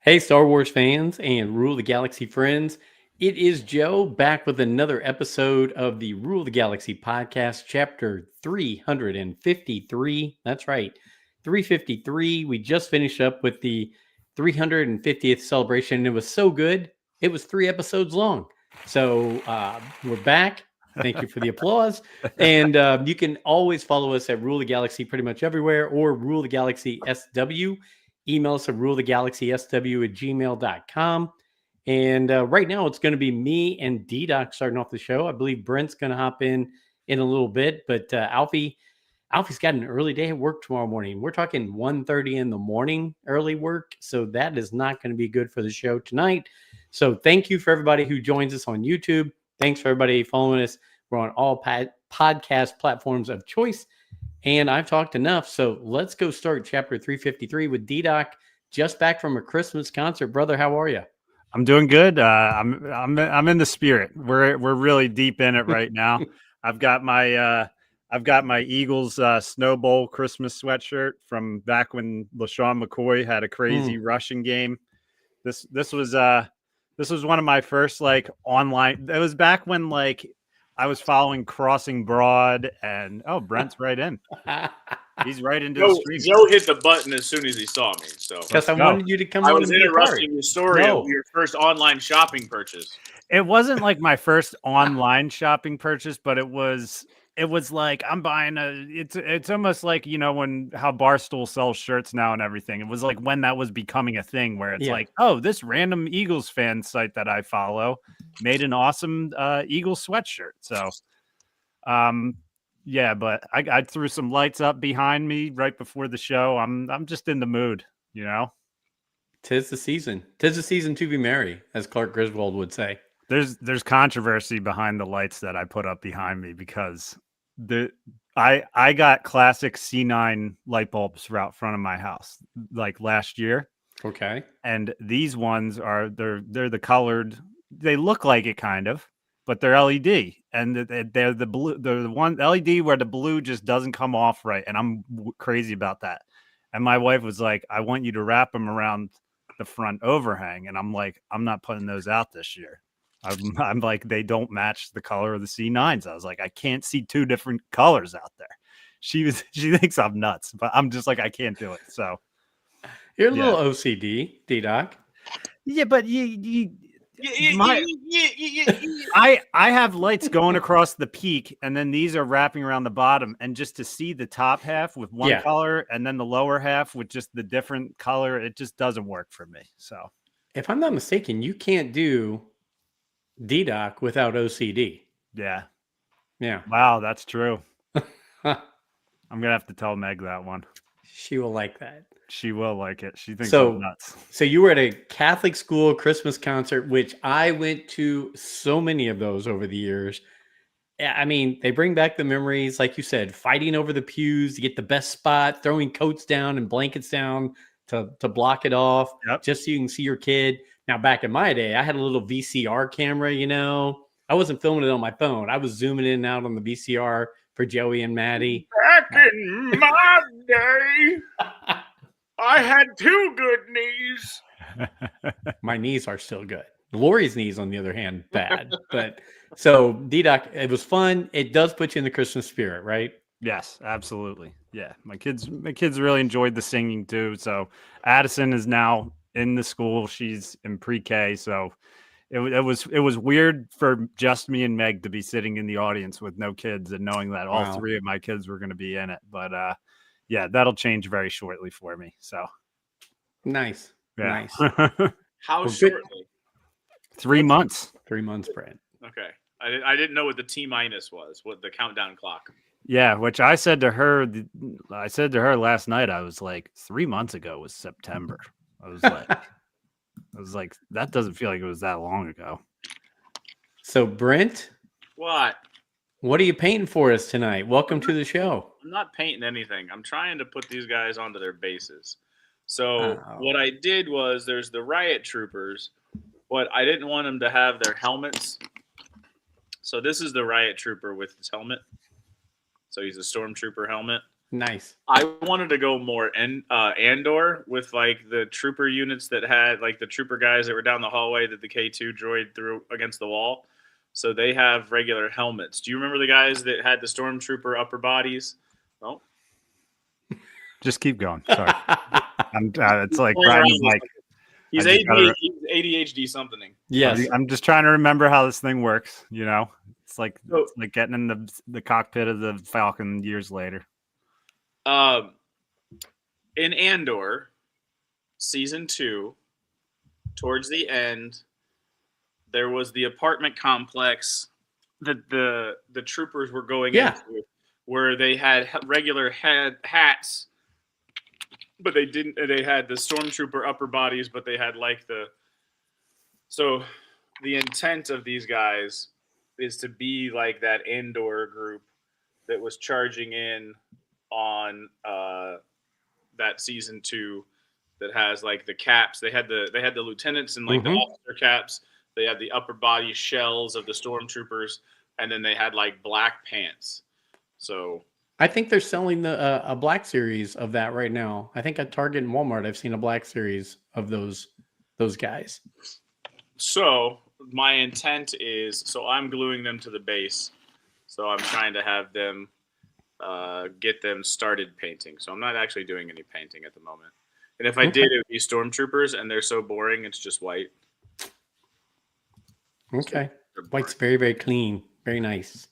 Hey, Star Wars fans and Rule the Galaxy friends. It is Joe back with another episode of the Rule the Galaxy podcast, chapter 353. That's right, 353. We just finished up with the 350th celebration. It was so good, it was 3 episodes long. So we're back. Thank you for the applause. And you can always follow us at Rule the Galaxy pretty much everywhere or Rule the Galaxy SW. Email us at ruletheGalaxySW@gmail.com. And right now it's going to be me and D-Doc starting off the show. I believe Brent's going to hop in a little bit, but Alfie's got an early day at work tomorrow morning. We're talking 1:30 in the morning early work. So that is not going to be good for the show tonight. So thank you for everybody who joins us on YouTube. Thanks for everybody following us. We're on all podcast platforms of choice. And I've talked enough, so let's go start chapter 353 with D-Doc, just back from a Christmas concert. Brother, how are you? I'm doing good. I'm in the spirit. We're really deep in it right now. I've got my Eagles Snow Bowl Christmas sweatshirt from back when LaShawn McCoy had a crazy rushing game. This was one of my first online. It was back when I was following Crossing Broad, and Brent's right in. He's right into the stream. Joe hit the button as soon as he saw me. So because I wanted you to come. I was interrupting your story of your first online shopping purchase. It wasn't like my first online shopping purchase, but it was like I'm buying it's almost like, when how Barstool sells shirts now and everything. It was like when that was becoming a thing where it's like, oh, this random Eagles fan site that I follow made an awesome Eagles sweatshirt. So yeah, but I threw some lights up behind me right before the show. I'm just in the mood, Tis the season. Tis the season to be merry, as Clark Griswold would say. There's controversy behind the lights that I put up behind me because I got classic C9 light bulbs out front of my house like last year. Okay. And these ones they're the colored. They look like it kind of, but they're LED, and they're the blue. They're the one LED where the blue just doesn't come off right, and I'm crazy about that. And my wife was like, "I want you to wrap them around the front overhang," and I'm like, "I'm not putting those out this year." I'm like, they don't match the color of the C9s. I was like, I can't see two different colors out there. She thinks I'm nuts, but I'm just like, I can't do it. So you're a little OCD, D-Doc. Yeah, but I have lights going across the peak, and then these are wrapping around the bottom, and just to see the top half with one color and then the lower half with just the different color, it just doesn't work for me. So if I'm not mistaken, you can't do D-Doc without OCD. Yeah. Wow, that's true. I'm gonna have to tell Meg that one. She will like that. She will like it. She thinks I'm nuts. So you were at a Catholic school Christmas concert, which I went to so many of those over the years. I mean, they bring back the memories, like you said, fighting over the pews to get the best spot, throwing coats down and blankets down to block it off, just so you can see your kid. Now, back in my day, I had a little VCR camera, I wasn't filming it on my phone. I was zooming in and out on the VCR for Joey and Maddie. Back in my day, I had two good knees. My knees are still good. Lori's knees, on the other hand, bad. But so, D-Doc, it was fun. It does put you in the Christmas spirit, right? Yes, absolutely. Yeah, my kids really enjoyed the singing too. So Addison is now in the school. She's in pre-K, so it was weird for just me and Meg to be sitting in the audience with no kids and knowing that all three of my kids were going to be in it. But yeah, that'll change very shortly for me. So nice. Yeah. Nice. How shortly? 3 months. 3 months, Brad. Okay. I didn't know what the T-minus was, what the countdown clock. Yeah, which I said to her last night, I was like, 3 months ago was September. I was like, that doesn't feel like it was that long ago. So, Brent, what are you painting for us tonight? Welcome to the show. I'm not painting anything. I'm trying to put these guys onto their bases. So what I did was, there's the riot troopers, but I didn't want them to have their helmets. So this is the riot trooper with his helmet. So he's a stormtrooper helmet. Nice. I wanted to go more Andor with like the trooper units that had like the trooper guys that were down the hallway that the K2 droid threw against the wall. So they have regular helmets. Do you remember the guys that had the stormtrooper upper bodies? Oh, Just keep going. Sorry. It's like Playing riding around a with bike. he's I just gotta- he's ADHD something. Yes. I'm just trying to remember how this thing works. It's like So- it's like getting in the cockpit of the Falcon years later. In Andor, season 2, towards the end, there was the apartment complex that the troopers were going Yeah. into, where they had regular hats, but they didn't. They had the stormtrooper upper bodies, but they had like the. So, the intent of these guys is to be like that Andor group that was charging in on that season 2 that has like the caps. They had the lieutenants and like the officer caps. They had the upper body shells of the stormtroopers, and then they had like black pants. So I think they're selling the a black series of that right now. I think at Target and Walmart, I've seen a black series of those guys. So my intent is, so I'm gluing them to the base. So I'm trying to have them get them started painting. So I'm not actually doing any painting at the moment. And if I did, it would be stormtroopers, and they're so boring. It's just white. Okay. White's very, very clean. Very nice.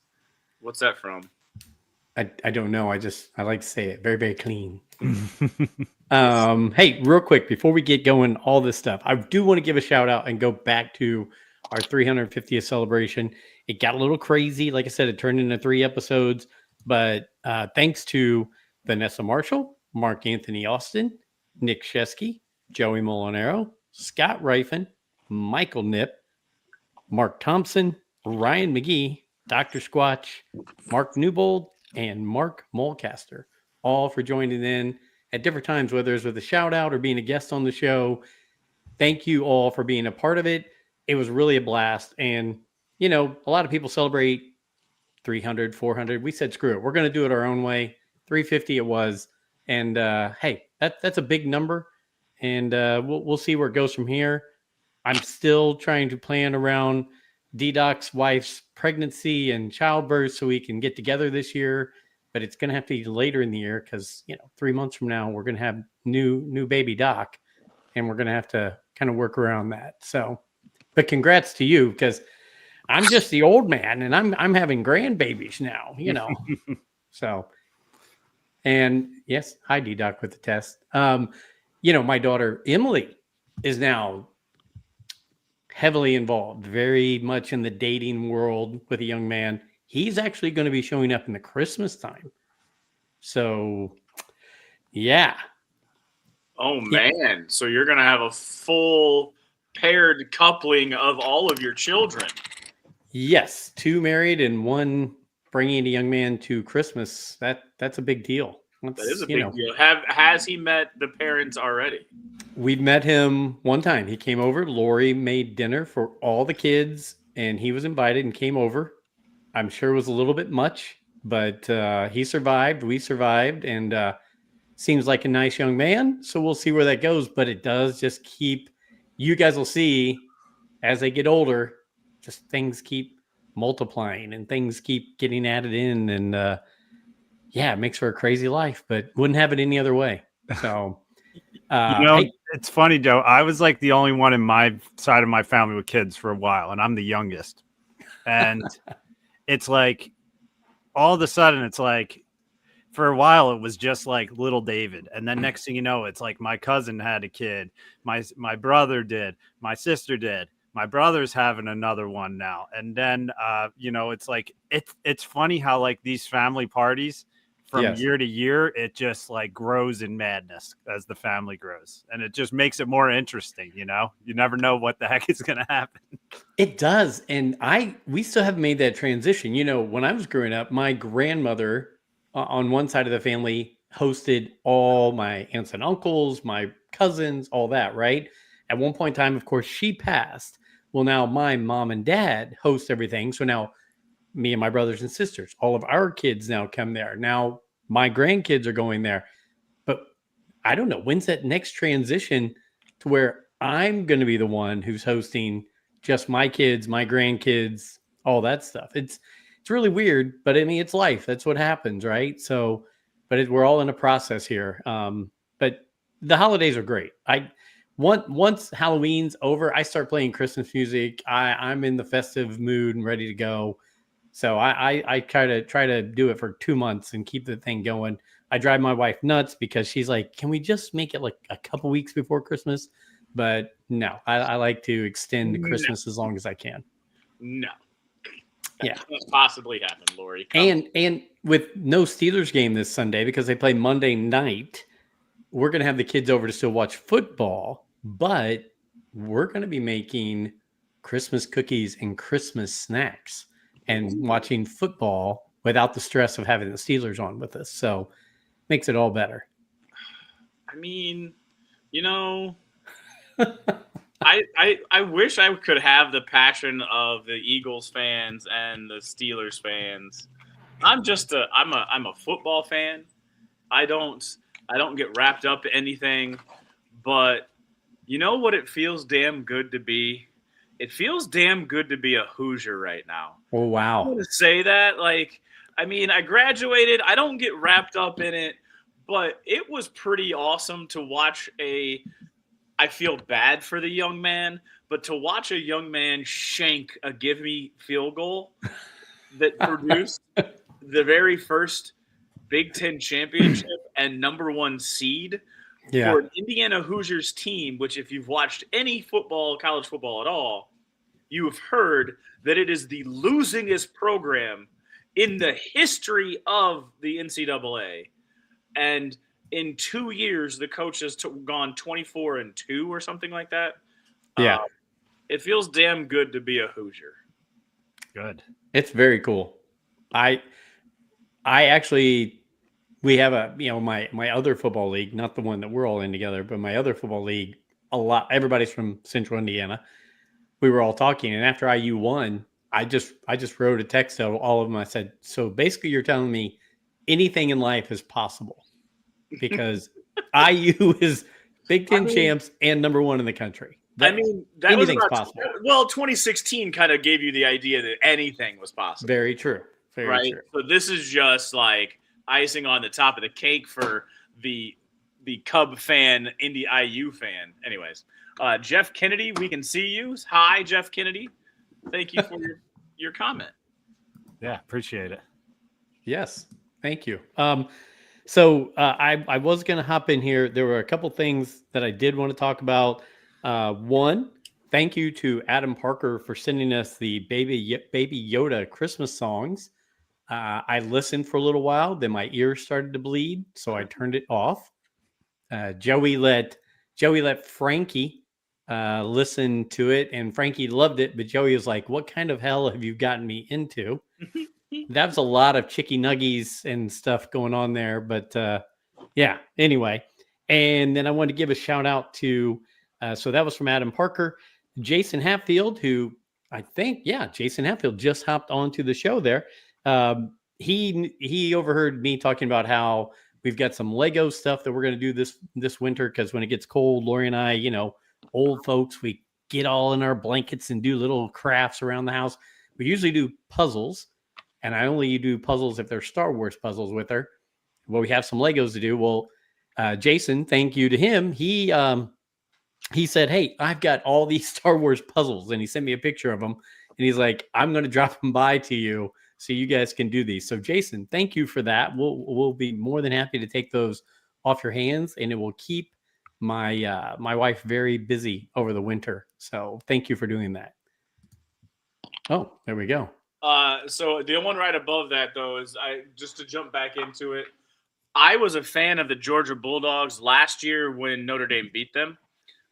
What's that from? I don't know. I like to say it. Very, very clean. Hey, real quick, before we get going, all this stuff, I do want to give a shout out and go back to our 350th celebration. It got a little crazy. Like I said, it turned into 3 episodes, but thanks to Vanessa Marshall, Mark Anthony Austin, Nick Shesky, Joey Molinaro, Scott Rifen, Michael Nip, Mark Thompson, Ryan McGee, Dr. Squatch, Mark Newbold, and Mark Mulcaster, all for joining in at different times, whether it's with a shout out or being a guest on the show. Thank you all for being a part of it. It was really a blast. And, a lot of people celebrate 300, 400. We said, screw it. We're going to do it our own way. 350 it was. And hey, that's a big number. And we'll see where it goes from here. I'm still trying to plan around D-Doc's wife's pregnancy and childbirth so we can get together this year, but it's going to have to be later in the year because, 3 months from now, we're going to have new baby Doc, and we're going to have to kind of work around that. So, but congrats to you, because I'm just the old man and I'm having grandbabies now, So, and yes, hi D-Doc with the test. My daughter Emily is now heavily involved, very much in the dating world with a young man. He's actually going to be showing up in the Christmas time. So, yeah. Oh, man. So you're going to have a full paired coupling of all of your children. Yes. 2 married and 1 bringing a young man to Christmas. That's a big deal. That is a big deal. Has he met the parents already? We've met him one time. He came over. Lori made dinner for all the kids, and he was invited and came over. I'm sure it was a little bit much, but he survived. We survived, and seems like a nice young man. So we'll see where that goes. But it does just keep, you guys will see as they get older, just things keep multiplying and things keep getting added in. And it makes for a crazy life, but wouldn't have it any other way. So, it's funny, Joe. I was like the only one in my side of my family with kids for a while, and I'm the youngest. And it's like all of a sudden, it's like for a while it was just like little David, and then next thing you know, it's like my cousin had a kid, my brother did, my sister did, my brother's having another one now, and then it's like it's funny how like these family parties. From year to year, it just like grows in madness as the family grows. And it just makes it more interesting, You never know what the heck is going to happen. It does. And we still haven't made that transition. When I was growing up, my grandmother on one side of the family hosted all my aunts and uncles, my cousins, all that, right? At one point in time, of course, she passed. Well, now my mom and dad host everything. So now me and my brothers and sisters, all of our kids now come there. Now My grandkids are going there. But I don't know, when's that next transition to where I'm going to be the one who's hosting just my kids, my grandkids, all that stuff. It's really weird, but I mean, it's life. That's what happens, right? So, but we're all in a process here. But the holidays are great. Once Halloween's over, I start playing Christmas music. I'm in the festive mood and ready to go. So I try to do it for 2 months and keep the thing going. I drive my wife nuts because she's like, "Can we just make it like a couple weeks before Christmas?" But no, I like to extend Christmas as long as I can. No. Yeah. That can't possibly happen, Lori. Come And with no Steelers game this Sunday because they play Monday night, we're going to have the kids over to still watch football, but we're going to be making Christmas cookies and Christmas snacks and watching football without the stress of having the Steelers on with us. So makes it all better. I mean, you know, I wish I could have the passion of the Eagles fans and the Steelers fans. I'm a football fan. I don't get wrapped up in anything, but you know what it feels damn good to be? It feels damn good to be a Hoosier right now. Oh, wow. I want to say that, like, I mean, I graduated. I don't get wrapped up in it, but it was pretty awesome to watch I feel bad for the young man, but to watch a young man shank a give me field goal that produced the very first Big Ten championship and #1 seed for an Indiana Hoosiers team, which if you've watched any football, college football at all, you have heard that it is the losingest program in the history of the NCAA. And in 2 years, the coach has gone 24-2 or something like that. Yeah. It feels damn good to be a Hoosier. Good. It's very cool. I actually, we have my other football league, not the one that we're all in together, but my other football league, everybody's from Central Indiana. We were all talking, and after IU won, I just wrote a text to all of them. I said, so basically you're telling me anything in life is possible because IU is Big Ten champs and #1 in the country. That anything's possible. Well, 2016 kind of gave you the idea that anything was possible. Very true. Very true. So this is just like icing on the top of the cake for the Cub fan, Indy IU fan. Anyways, Jeff Kennedy, we can see you. Hi, Jeff Kennedy. Thank you for your comment. Yeah, appreciate it. Yes, thank you. So I was going to hop in here. There were a couple things that I did want to talk about. One, thank you to Adam Parker for sending us the Baby Yoda Christmas songs. I listened for a little while, then my ears started to bleed, so I turned it off. Joey let Frankie listen to it, and Frankie loved it, but Joey was like, "What kind of hell have you gotten me into?" That was a lot of chicky nuggies and stuff going on there, but yeah. Anyway, and then I wanted to give a shout out to. So that was from Adam Parker, Jason Hatfield, who I think, Jason Hatfield just hopped onto the show there. He overheard me talking about how we've got some Lego stuff that we're going to do this winter because when it gets cold, Lori and I, old folks, we get all in our blankets and do little crafts around the house. We usually do puzzles, and I only do puzzles if they're Star Wars puzzles with her. Well, we have some Legos to do. Well, Jason, thank you to him. He said, "Hey, I've got all these Star Wars puzzles," and he sent me a picture of them. And he's like, "I'm going to drop them by to you so you guys can do these." So, Jason, thank you for that. We'll be more than happy to take those off your hands, and it will keep my my wife very busy over the winter. So, thank you for doing that. Oh, there we go. So the one right above that though is just to jump back into it. I was a fan of the Georgia Bulldogs last year when Notre Dame beat them.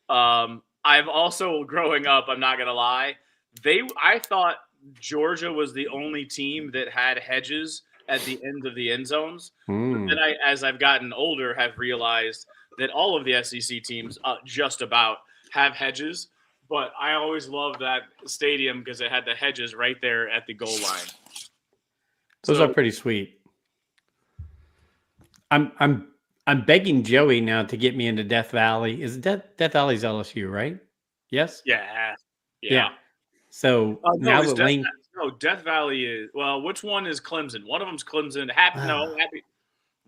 I've also, growing up, I'm not gonna lie, I thought Georgia was the only team that had hedges at the ends of the end zones. But then as I've gotten older, have realized that all of the SEC teams just about have hedges. But I always loved that stadium because it had the hedges right there at the goal line. Those are pretty sweet. I'm begging Joey now to get me into Death Valley. Is Death Valley's LSU, right? Yes. Yeah. So No, now it's that Lane, Death Valley is which one is Clemson? One of them's Clemson. Happy.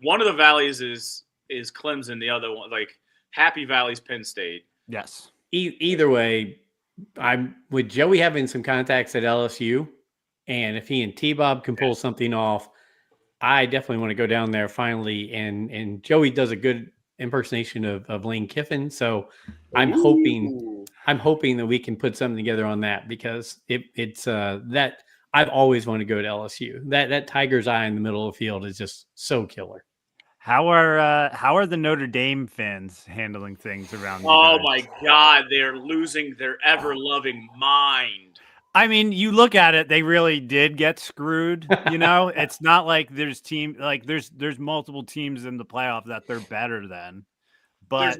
One of the valleys is Clemson. The other one, like Happy Valley's Penn State. Yes. Either way, I'm with Joey having some contacts at LSU, and if he and T-Bob can pull something off, I definitely want to go down there finally. And Joey does a good impersonation of Lane Kiffin, so I'm hoping that we can put something together on that, because it's that I've always wanted to go to LSU. That Tiger's Eye in the middle of the field is just so killer. How are the Notre Dame fans handling things around? Oh my God, they're losing their ever-loving mind. I mean, you look at it; they really did get screwed. You know, it's not like there's multiple teams in the playoff that they're better than. But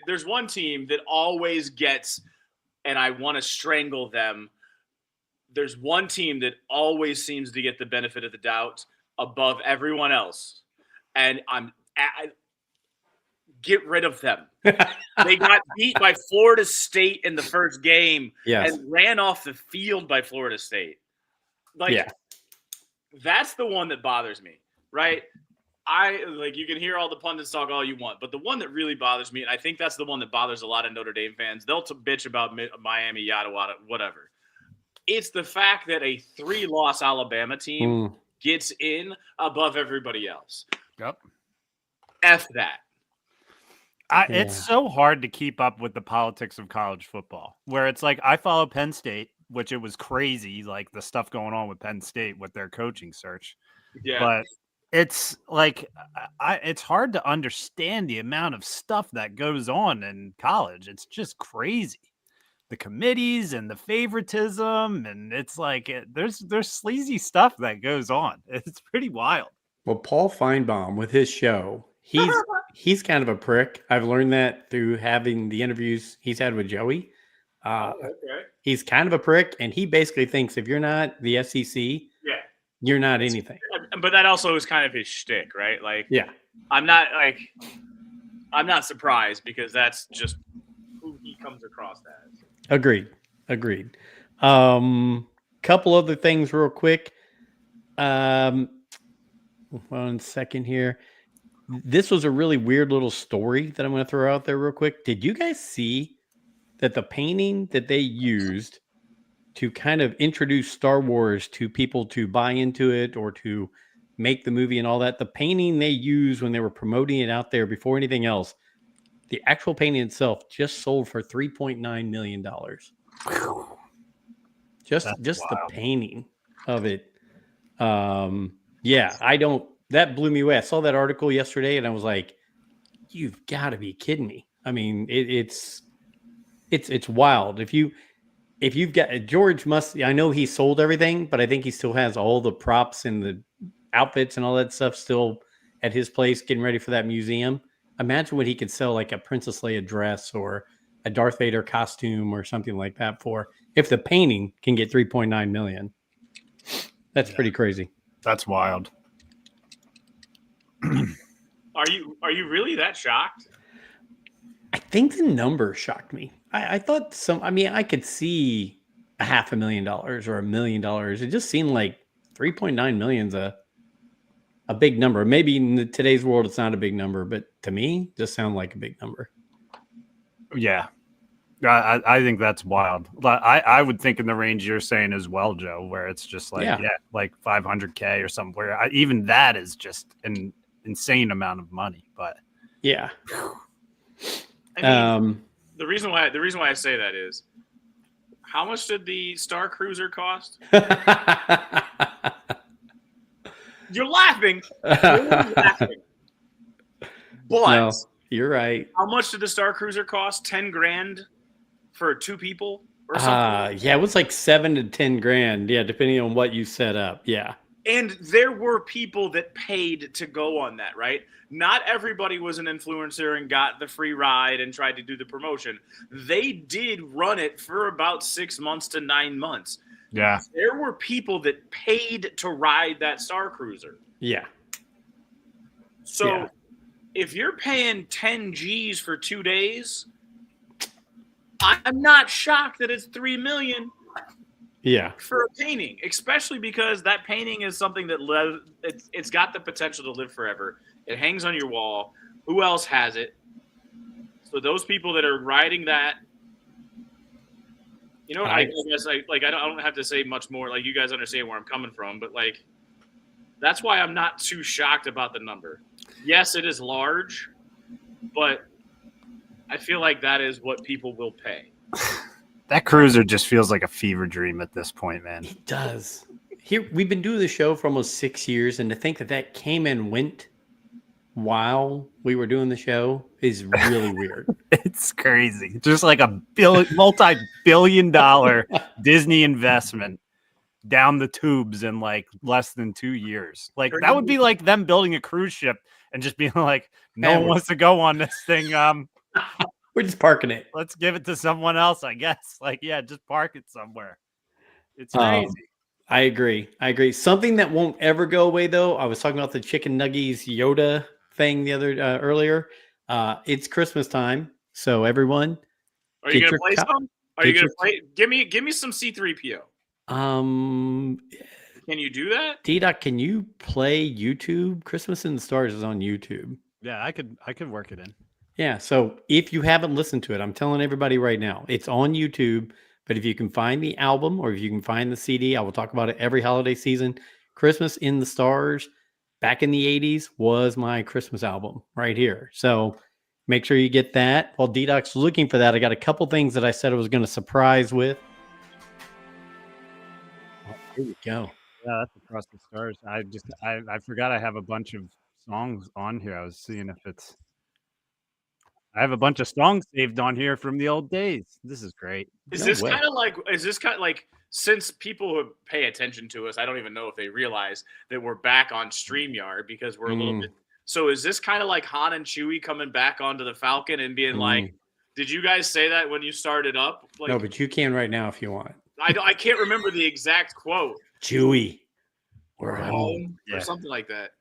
there's one team that always gets, and I want to strangle them. There's one team that always seems to get the benefit of the doubt above everyone else, and get rid of them. They got beat by Florida State in the first game and ran off the field by Florida State. That's the one that bothers me, right? You can hear all the pundits talk all you want, but the one that really bothers me, and I think that's the one that bothers a lot of Notre Dame fans, they'll bitch about Miami, yada, yada, whatever. It's the fact that a 3-loss Alabama team gets in above everybody else. Yep. F that. It's so hard to keep up with the politics of college football, where it's like I follow Penn State, which it was crazy, like the stuff going on with Penn State with their coaching search. Yeah. But it's like it's hard to understand the amount of stuff that goes on in college. It's just crazy. The committees and the favoritism, and it's like there's sleazy stuff that goes on. It's pretty wild. Well, Paul Feinbaum with his show, he's kind of a prick. I've learned that through having the interviews he's had with Joey. He's kind of a prick, and he basically thinks if you're not the SEC, you're not anything. But that also is kind of his shtick, right? Like, I'm not surprised, because that's just who he comes across as. Agreed. Couple other things real quick. 1 second here. This was a really weird little story that I'm going to throw out there real quick. Did you guys see that the painting that they used to kind of introduce Star Wars to people to buy into it or to make the movie and all that, the painting they used when they were promoting it out there before anything else, the actual painting itself just sold for $3.9 million. Just the painting of it. That blew me away. I saw that article yesterday and I was like, you've got to be kidding me. I mean, it's wild. If you've got George I know he sold everything, but I think he still has all the props and the outfits and all that stuff still at his place getting ready for that museum. Imagine what he could sell, like a Princess Leia dress or a Darth Vader costume or something like that for, if the painting can get 3.9 million. That's pretty crazy. That's wild. Are you really that shocked? I think the number shocked me. I thought I could see $500,000 or $1 million. It just seemed like 3.9 million's a big number. Maybe in today's world, it's not a big number, but to me, it just sounded like a big number. Yeah. I think that's wild. I would think in the range you're saying as well, Joe, where it's just like, like $500K or something, where even that is just an insane amount of money. But yeah. I mean, the reason why I say that is, how much did the Star Cruiser cost? You're laughing. But no, you're right. How much did the Star Cruiser cost? $10,000 for 2 people or something? Yeah, it was like $7,000 to $10,000. Yeah, depending on what you set up. Yeah. And there were people that paid to go on that, right? Not everybody was an influencer and got the free ride and tried to do the promotion. They did run it for about 6 months to 9 months. Yeah. There were people that paid to ride that Star Cruiser. Yeah. So Yeah. if you're paying 10 G's for 2 days, I'm not shocked that it's $3 million Yeah. for a painting, especially because that painting is something that it's got the potential to live forever. It hangs on your wall. Who else has it? So those people that are riding that, you know, I guess I don't have to say much more. Like, you guys understand where I'm coming from, but like, that's why I'm not too shocked about the number. Yes, it is large, but I feel like that is what people will pay. That cruiser just feels like a fever dream at this point, man. It does. Here, we've been doing the show for almost 6 years, and to think that came and went while we were doing the show is really weird. It's crazy. Just like a multi-billion-dollar Disney investment down the tubes in like less than 2 years. Like, that would be like them building a cruise ship and just being like, no one wants to go on this thing. We're just parking it. Let's give it to someone else, I guess. Like, yeah, just park it somewhere. It's crazy. I agree. Something that won't ever go away, though. I was talking about the chicken nuggies Yoda thing the other earlier. It's Christmas time, so everyone, are you gonna play some? Are you gonna play? Give me some C3PO. Can you do that? D-Doc, can you play YouTube? Christmas in the Stars is on YouTube. Yeah, I could work it in. Yeah, so if you haven't listened to it, I'm telling everybody right now, it's on YouTube. But if you can find the album or if you can find the CD, I will talk about it every holiday season. Christmas in the Stars, back in the 80s, was my Christmas album right here. So make sure you get that. While D-Doc's looking for that, I got a couple things that I said I was going to surprise with. Oh, here we go. Yeah, that's Across the Stars. I forgot I have a bunch of songs on here. I was seeing if I have a bunch of songs saved on here from the old days. This is great. Is this kind of like, since people who pay attention to us, I don't even know if they realize that we're back on StreamYard because we're a little bit. So is this kind of like Han and Chewie coming back onto the Falcon and being like, did you guys say that when you started up? Like, no, but you can right now if you want. I can't remember the exact quote. Chewie, we're home. Or something like that.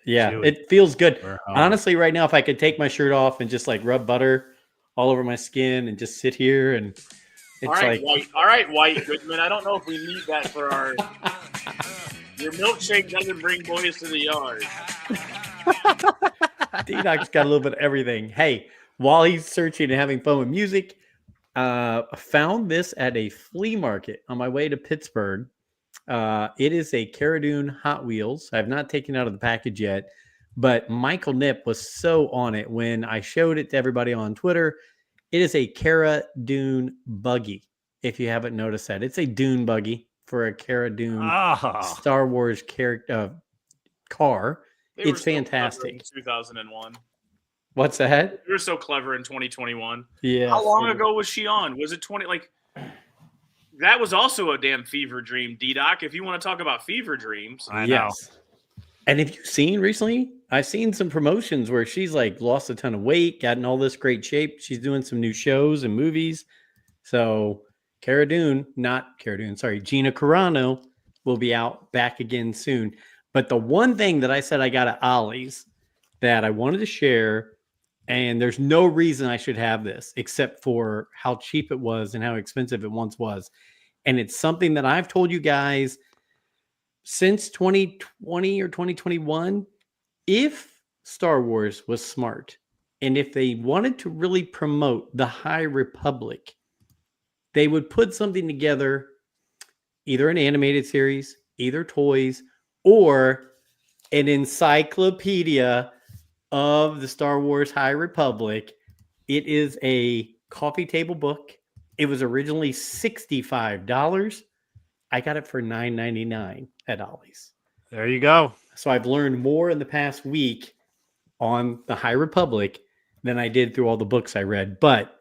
Yeah, it feels good. Honestly, right now, if I could take my shirt off and just like rub butter all over my skin and just sit here and it's all right, White Goodman. I don't know if we need that for our. Your milkshake doesn't bring boys to the yard. D-Doc's got a little bit of everything. Hey, while he's searching and having fun with music, found this at a flea market on my way to Pittsburgh. It is a Cara Dune Hot Wheels. I have not taken it out of the package yet, but Michael Knipp was so on it when I showed it to everybody on Twitter. It is a Cara Dune buggy. If you haven't noticed that, it's a Dune buggy for a Cara Dune Star Wars car. It's fantastic. In 2001. What's that? You were so clever in 2021. Yeah. How long ago was she on? Was it 20? Like, that was also a damn fever dream, D-Doc. If you want to talk about fever dreams. I know. And have you seen recently? I've seen some promotions where she's like lost a ton of weight, gotten all this great shape. She's doing some new shows and movies. So Gina Carano will be out back again soon. But the one thing that I said I got at Ollie's that I wanted to share, and there's no reason I should have this except for how cheap it was and how expensive it once was. And it's something that I've told you guys since 2020 or 2021. If Star Wars was smart and if they wanted to really promote the High Republic, they would put something together, either an animated series, either toys, or an encyclopedia of the Star Wars High Republic. It is a coffee table book. It was originally $65. I got it for $9.99 at Ollie's. There you go. So I've learned more in the past week on the High Republic than I did through all the books I read. But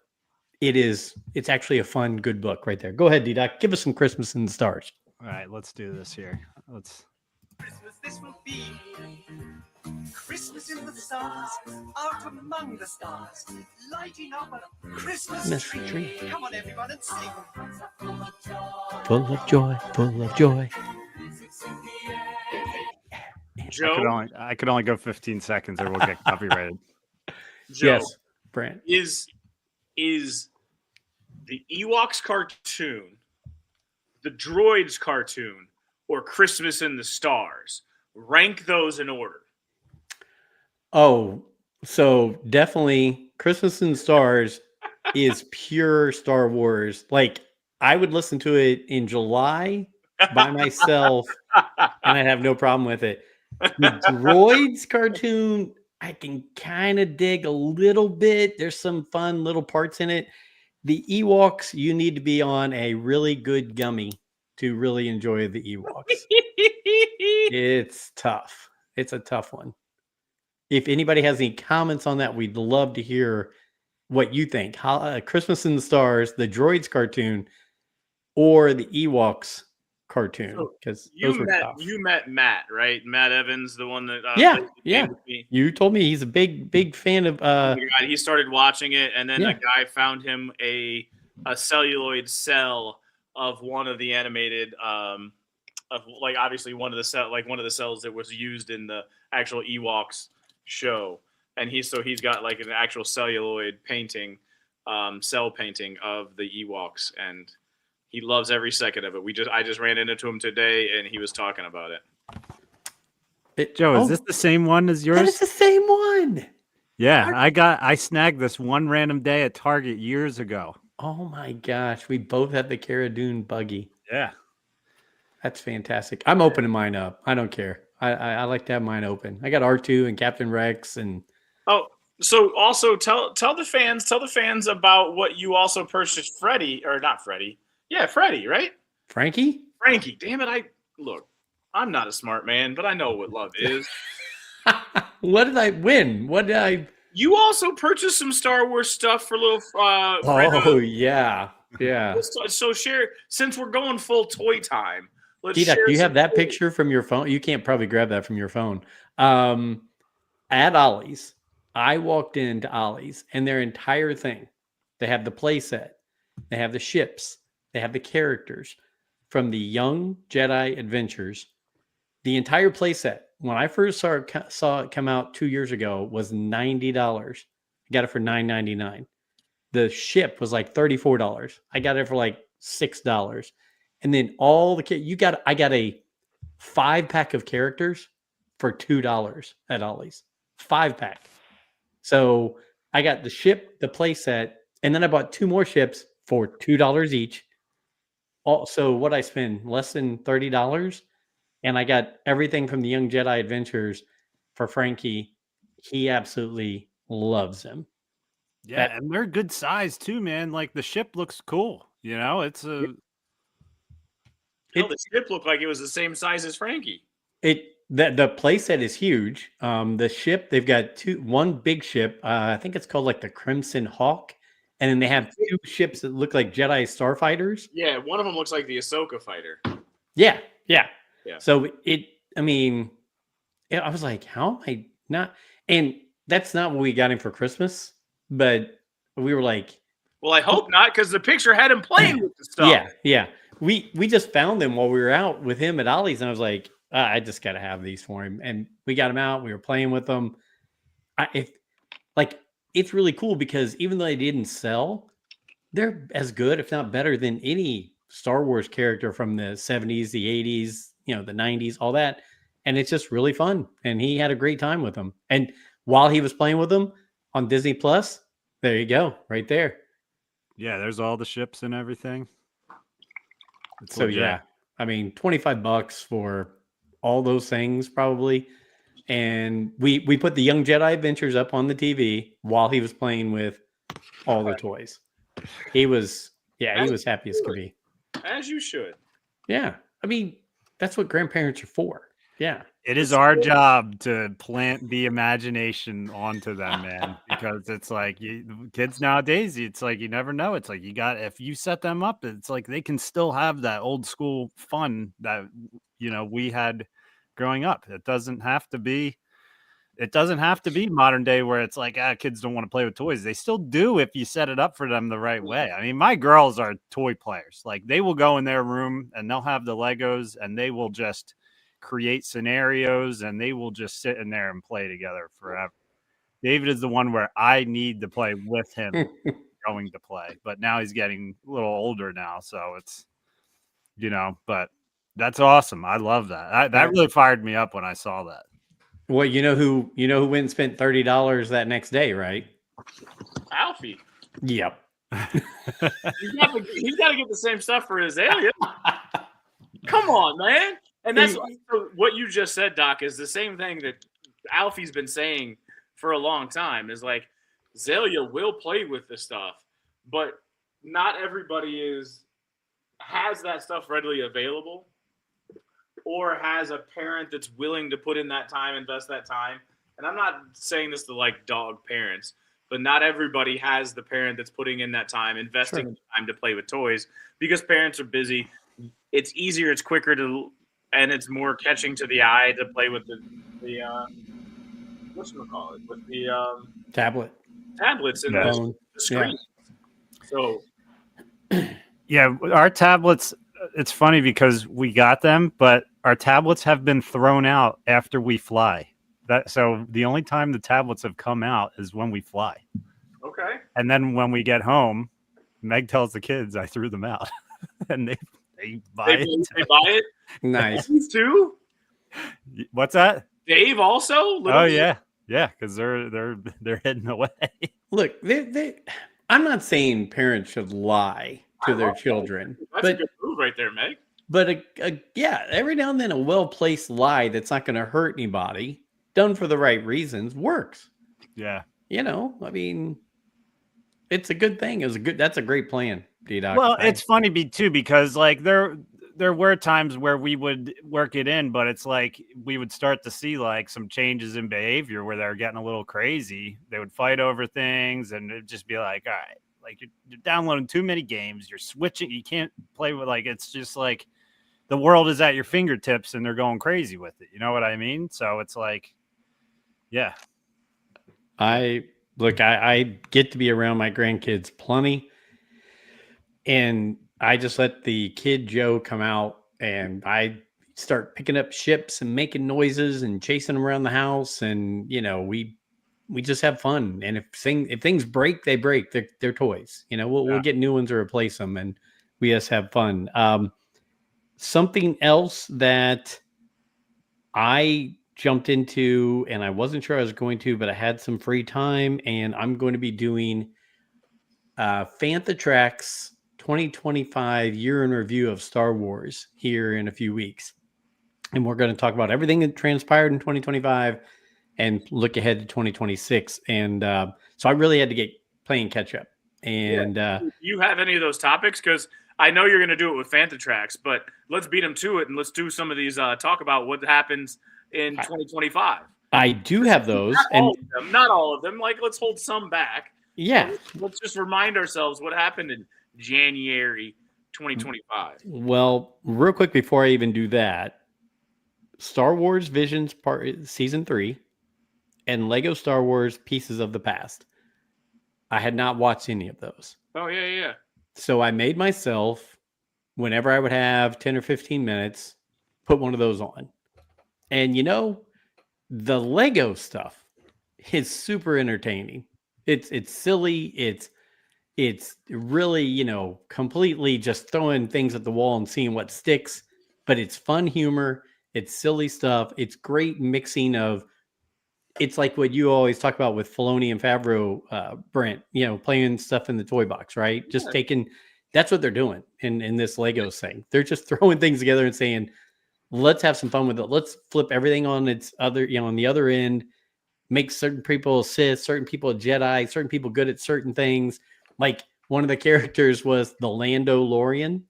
it's actually a fun, good book right there. Go ahead, D-Doc. Give us some Christmas in the Stars. All right, let's do this here. Christmas this will be. Christmas in the stars, out among the stars, lighting up a Christmas tree. Come on, everyone, and sing. Full of joy, full of joy. And Joe, I could only go 15 seconds or we'll get copyrighted. Joe, Yes, Brent. is the Ewoks cartoon, the Droids cartoon, or Christmas in the Stars? Rank those in order. Oh, so definitely Christmas in the Stars is pure Star Wars. Like I would listen to it in July by myself and I'd have no problem with it. The Droids cartoon, I can kind of dig a little bit. There's some fun little parts in it. The Ewoks, you need to be on a really good gummy to really enjoy the Ewoks. It's tough. It's a tough one. If anybody has any comments on that, we'd love to hear what you think. Christmas in the Stars, the Droids cartoon, or the Ewoks cartoon, because those were tough. You met Matt, right? Matt Evans, the one that Yeah, played the yeah. game with me. You told me he's a big fan of. Oh my God, he started watching it, and then Yeah. a guy found him a celluloid cell of one of the animated, of like obviously one of the cells that was used in the actual Ewoks show, and he's got like an actual celluloid painting, cell painting of the Ewoks, and he loves every second of it. I just ran into him today, and he was talking about it. Joe, is this the same one as yours? That is the same one. Yeah, I snagged this one random day at Target years ago. Oh my gosh, we both have the Cara Dune buggy. Yeah. That's fantastic. I'm opening mine up. I don't care. I like to have mine open. I got R2 and Captain Rex and So also tell the fans about what you also purchased. Freddie, right? Frankie. Frankie. Damn it! I'm not a smart man, but I know what love is. What did I win? What did I? You also purchased some Star Wars stuff for little. Oh yeah. So share, since we're going full toy time. Let's Dita, share do you have some that toys. picture from your phone? You can't probably grab that from your phone. At Ollie's, I walked into Ollie's and their entire thing, they have the play set, they have the ships, they have the characters from the Young Jedi Adventures. The entire play set, when I first saw it come out 2 years ago, was $90. I got it for $9.99. The ship was like $34. I got it for like $6. And then all the I got a 5-pack of characters for $2 at Ollie's. 5-pack. So I got the ship, the play set, and then I bought 2 more ships for $2 each. So what I spend less than $30, and I got everything from the Young Jedi Adventures for Frankie. He absolutely loves them. Yeah, and they're good size too, man. Like the ship looks cool. You know, it's a. The ship looked like it was the same size as Frankie. The playset is huge. The ship, they've got one big ship. I think it's called like the Crimson Hawk, and then they have 2 ships that look like Jedi starfighters. Yeah, one of them looks like the Ahsoka fighter. Yeah. So I was like, how am I not? And that's not what we got him for Christmas, but we were like, well, I hope not, because the picture had him playing with the stuff. Yeah. We just found them while we were out with him at Ollie's, and I was like, I just got to have these for him. And we got them out. We were playing with them. It's really cool because even though they didn't sell, they're as good, if not better, than any Star Wars character from the 70s, the 80s, the 90s, all that. And it's just really fun. And he had a great time with them. And while he was playing with them on Disney Plus, there you go, right there. Yeah, there's all the ships and everything. So yeah, I mean, $25 for all those things probably. And we put the Young Jedi Adventures up on the TV while he was playing with all the toys. He was happy as could be. As you should. Yeah. I mean, that's what grandparents are for. Yeah. It is our job to plant the imagination onto them, man, because it's like kids nowadays, it's like you never know. It's like if you set them up, it's like they can still have that old school fun that, we had growing up. It doesn't have to be modern day where it's like, kids don't want to play with toys. They still do if you set it up for them the right way. I mean, my girls are toy players. Like they will go in their room and they'll have the Legos and they will just create scenarios, and they will just sit in there and play together forever. David is the one where I need to play with him going to play, but now he's getting a little older now, so it's, but that's awesome. I love that. That really fired me up when I saw that. Well, you know who went and spent $30 that next day, right? Alfie. Yep. He's got to get the same stuff for Azalea. Come on, man. And that's what you just said, Doc, is the same thing that Alfie's been saying for a long time. Is like, Azalea will play with this stuff, but not everybody has that stuff readily available, or has a parent that's willing to put in that time, invest that time. And I'm not saying this to like dog parents, but not everybody has the parent that's putting in that time, investing time to play with toys, because parents are busy. It's easier, it's quicker and it's more catching to the eye to play with the whatchamacallit, with the tablets and the screen. Yeah. So yeah, our tablets, it's funny because we got them, but our tablets have been thrown out after we fly. So the only time the tablets have come out is when we fly. Okay. And then when we get home, Meg tells the kids I threw them out, and they buy it. They buy it. Nice. These too. What's that? Dave also. Oh yeah, because they're heading away. Look, I'm not saying parents should lie to their children. That's a good move right there, Meg. But every now and then a well-placed lie that's not going to hurt anybody, done for the right reasons, works. Yeah. I mean, it's a good thing. That's a great plan, D-Doc. Well, it's funny too, because like there were times where we would work it in, but it's like we would start to see like some changes in behavior where they're getting a little crazy. They would fight over things, and it'd just be like, all right, like you're downloading too many games, you're switching, you can't play with, like, it's just like the world is at your fingertips and they're going crazy with it. You know what I mean? So it's like, yeah. I get to be around my grandkids plenty, and I just let the kid Joe come out, and I start picking up ships and making noises and chasing them around the house, and we just have fun. And if things break, they break. They're toys. We'll get new ones or replace them, and we just have fun. Something else that I jumped into, and I wasn't sure I was going to, but I had some free time, and I'm going to be doing Fantha Tracks 2025 year in review of Star Wars here in a few weeks. And we're going to talk about everything that transpired in 2025 and look ahead to 2026. And so I really had to get playing catch up. And you have any of those topics? Because I know you're going to do it with Fantha Tracks, but let's beat them to it, and let's do some of these, talk about what happens in 2025. I do have those. Not all of them. Like, let's hold some back. Yeah. Let's just remind ourselves what happened in January 2025. Well, real quick before I even do that, Star Wars Visions Season 3 and Lego Star Wars Pieces of the Past. I had not watched any of those. Oh, yeah. So I made myself, whenever I would have 10 or 15 minutes, put one of those on. And the Lego stuff is super entertaining. It's silly. It's really, completely just throwing things at the wall and seeing what sticks. But it's fun humor. It's silly stuff. It's great mixing of. It's like what you always talk about with Filoni and Favreau, Brent. Playing stuff in the toy box, right? Just taking. That's what they're doing in this Lego thing. They're just throwing things together and saying, let's have some fun with it. Let's flip everything on its other, on the other end, make certain people Sith, certain people Jedi, certain people good at certain things. Like one of the characters was the Landolorian.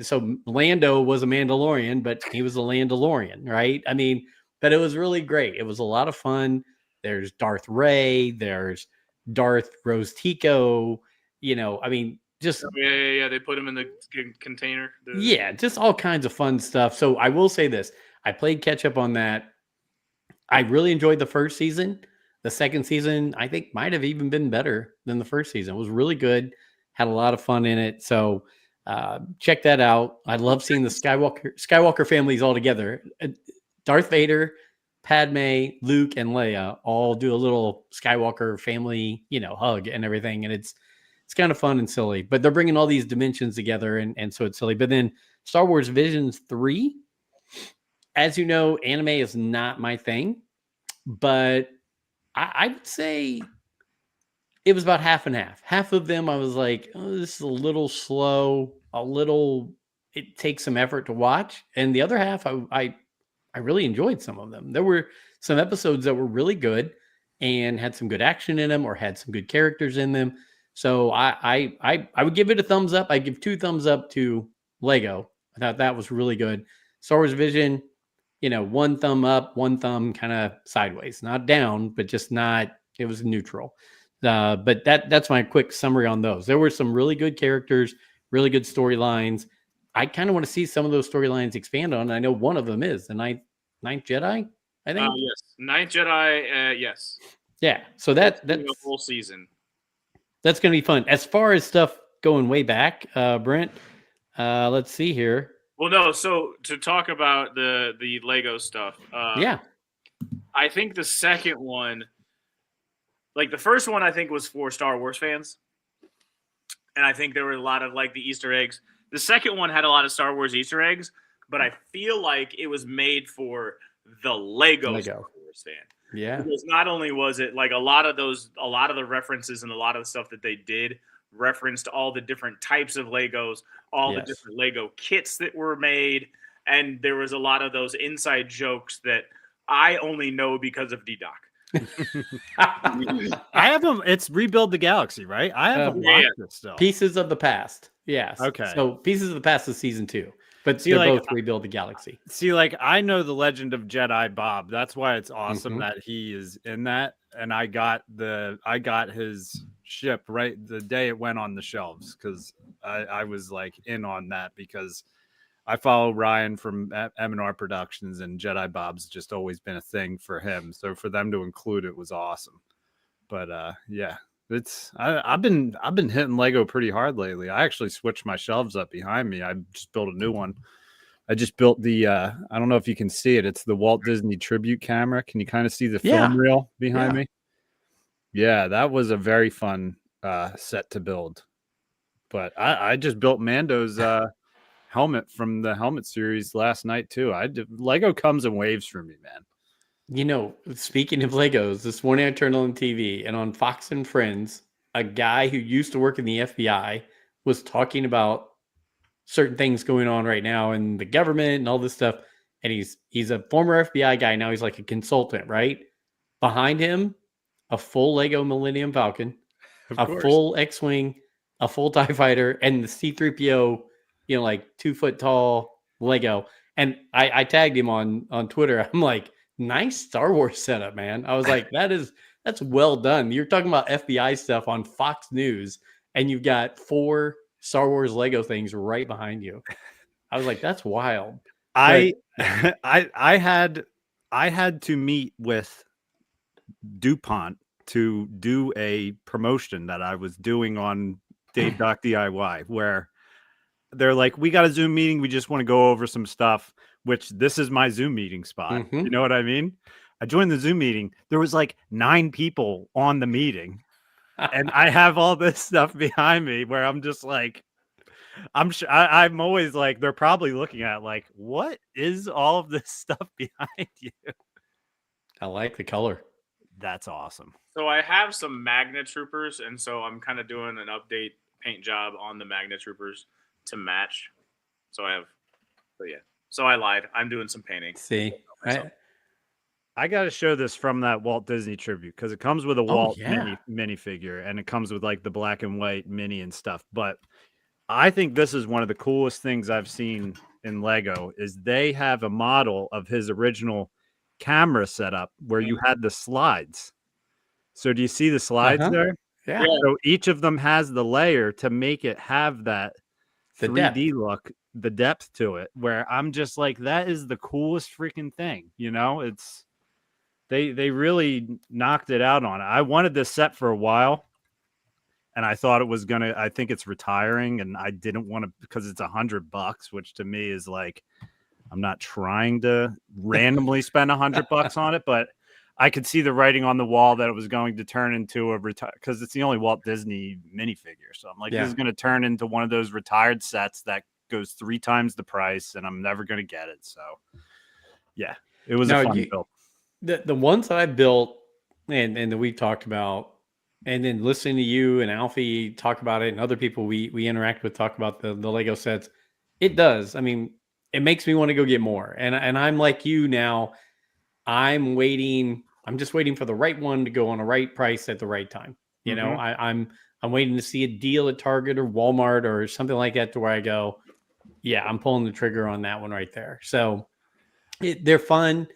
So Lando was a Mandalorian, but he was a Landolorian, right? I mean, but it was really great. It was a lot of fun. There's Darth Ray, there's Darth Rose Tico, I mean, just yeah. They put him in the container. Just all kinds of fun stuff. So I will say this: I played catch up on that. I really enjoyed the first season. The second season, I think, might have even been better than the first season. It was really good. Had a lot of fun in it. So Check that out. I love seeing the Skywalker families all together. Darth Vader, Padme, Luke, and Leia all do a little Skywalker family, hug and everything, and it's kind of fun and silly. But they're bringing all these dimensions together, and so it's silly. But then Star Wars Visions 3, as you know, anime is not my thing, but I would say it was about half and half. Half of them, I was like, oh, this is a little slow, it takes some effort to watch. And the other half, I really enjoyed some of them. There were some episodes that were really good and had some good action in them or had some good characters in them. So I would give it a thumbs up. I give 2 thumbs up to Lego. I thought that was really good. Star Wars Vision, 1 thumb up, 1 thumb kind of sideways, not down, but just not, it was neutral. But that's my quick summary on those. There were some really good characters, really good storylines. I kind of want to see some of those storylines expand on. I know one of them is the Ninth Jedi, I think. Yes, Ninth Jedi. Yes. Yeah. So that's a whole season. That's going to be fun. As far as stuff going way back, Brent, let's see here. Well, no. So to talk about the Lego stuff, yeah, I think the second one, like the first one, I think was for Star Wars fans, and I think there were a lot of like the Easter eggs. The second one had a lot of Star Wars Easter eggs, but I feel like it was made for the Lego. Star Wars fan. Yeah. Because not only was it like a lot of the references and a lot of the stuff that they did referenced all the different types of Legos, all the different Lego kits that were made. And there was a lot of those inside jokes that I only know because of D-Doc. I have them. It's Rebuild the Galaxy, right? I have watched it still. Pieces of the Past. Yes. Okay. So Pieces of the Past is season 2. But they're both Rebuild the Galaxy. See, like, I know the Legend of Jedi Bob. That's why it's awesome that he is in that. And I got his ship right the day it went on the shelves because I was like in on that because I follow Ryan from M&R Productions and Jedi Bob's just always been a thing for him. So for them to include it was awesome. But yeah. I've been hitting Lego pretty hard lately. I actually switched my shelves up behind me. I just built a new one. I just built the I don't know if you can see it. It's the Walt Disney tribute camera. Can you kind of see the film reel behind me? Yeah, that was a very fun set to build. But I just built Mando's helmet from the helmet series last night too. Lego comes in waves for me, man. Speaking of Legos, this morning I turned on TV and on Fox and Friends, a guy who used to work in the FBI was talking about certain things going on right now in the government and all this stuff. And he's a former FBI guy. Now he's like a consultant, right? Behind him, a full Lego Millennium Falcon, full X-Wing, a full TIE Fighter, and the C-3PO, like 2 foot tall Lego. And I tagged him on Twitter. I'm like, nice Star Wars setup, man. I was like, that's well done. You're talking about FBI stuff on Fox News, and you've got 4 Star Wars Lego things right behind you. I was like, that's wild. I had to meet with DuPont to do a promotion that I was doing on Dave Doc DIY, where they're like, we got a Zoom meeting. We just want to go over some stuff. Which this is my Zoom meeting spot. Mm-hmm. You know what I mean? I joined the Zoom meeting. There was like 9 people on the meeting. And I have all this stuff behind me where I'm just like, I'm always like, they're probably looking at like, what is all of this stuff behind you? I like the color. That's awesome. So I have some Magna Troopers, and so I'm kind of doing an update paint job on the Magna Troopers to match. So So I lied. I'm doing some painting. See, I got to show this from that Walt Disney tribute because it comes with a Walt mini figure and it comes with like the black and white mini and stuff. But I think this is one of the coolest things I've seen in Lego is they have a model of his original camera setup where you had the slides. So do you see the slides there? Yeah. So each of them has the layer to make it have that 3D look. The depth to it where I'm just like, that is the coolest freaking thing. It's they really knocked it out on it. I wanted this set for a while and I thought it was gonna. I think it's retiring, and I didn't want to because it's $100, which to me is like I'm not trying to randomly spend $100 on it, but I could see the writing on the wall that it was going to turn into a retire because it's the only Walt Disney minifigure. So I'm like, this is going to turn into one of those retired sets that goes 3 times the price, and I'm never going to get it. So yeah, it was a fun build. The ones that I built and that we talked about, and then listening to you and Alfie talk about it, and other people we interact with talk about the Lego sets, it does. I mean, it makes me want to go get more. And I'm like you now. I'm just waiting for the right one to go on a right price at the right time. You know, I'm waiting to see a deal at Target or Walmart or something like that to where I go, yeah, I'm pulling the trigger on that one right there. So they're fun.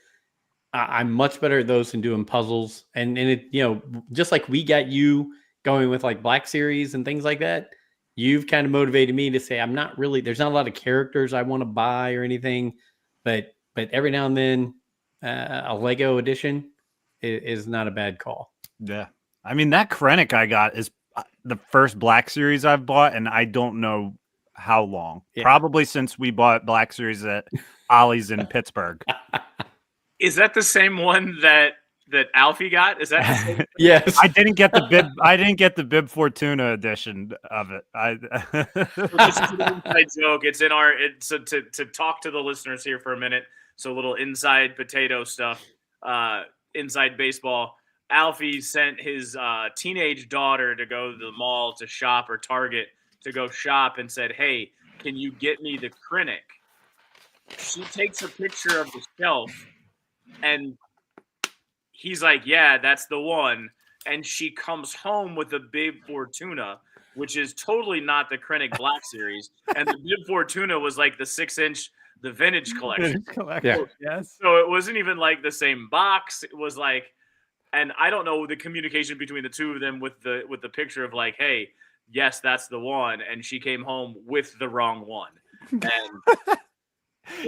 I'm much better at those than doing puzzles. And it, you know, just like we got you going with like Black Series and things like that, you've kind of motivated me to say, there's not a lot of characters I want to buy or anything, but every now and then, a Lego edition is not a bad call. Yeah. I mean, that Krennic I got is the first Black Series I've bought, and I don't know how long. Yeah. Probably since we bought Black Series at Ollie's in Pittsburgh. Is that the same one that Alfie got? Is that the same? Yes. I didn't get the Bib Fortuna edition of it. This is an inside joke. It's in our to talk to the listeners here for a minute. So a little inside potato stuff, inside baseball. Alfie sent his teenage daughter to go to the mall to shop or Target to go shop and said, "Hey, can you get me the Krennic?" She takes a picture of the shelf and he's like, "Yeah, that's the one." And she comes home with the Bib Fortuna, which is totally not the Krennic Black Series. And the Bib Fortuna was like the 6-inch, the vintage collection. Yeah. Yes. So it wasn't even like the same box. It was like, and I don't know the communication between the two of them with the picture of like, "Hey, yes, that's the one." And she came home with the wrong one. And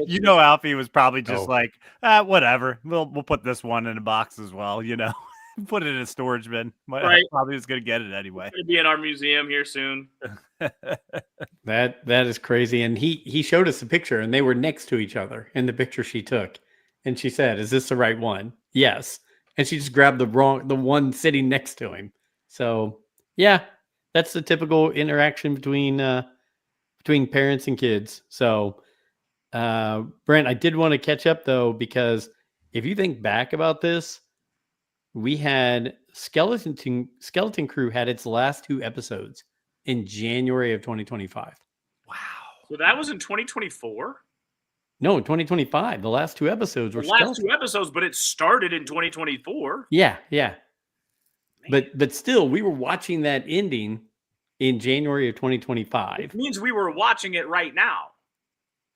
you know, Alfie was probably just like, whatever. We'll put this one in a box as well, you know. Put it in a storage bin. Right. Probably was going to get it anyway. It's going to be in our museum here soon. That is crazy. And he showed us the picture, and they were next to each other in the picture she took. And she said, "Is this the right one?" Yes. And she just grabbed the one sitting next to him. So yeah, that's the typical interaction between parents and kids. So Brent, I did want to catch up though, because if you think back about this, we had Skeleton Crew had its last 2 episodes in January of 2025. Wow. So that was in 2024? No, 2025. The last 2 episodes were last 2 episodes, but it started in 2024. Yeah. But still, we were watching that ending in January of 2025. It means we were watching it right now,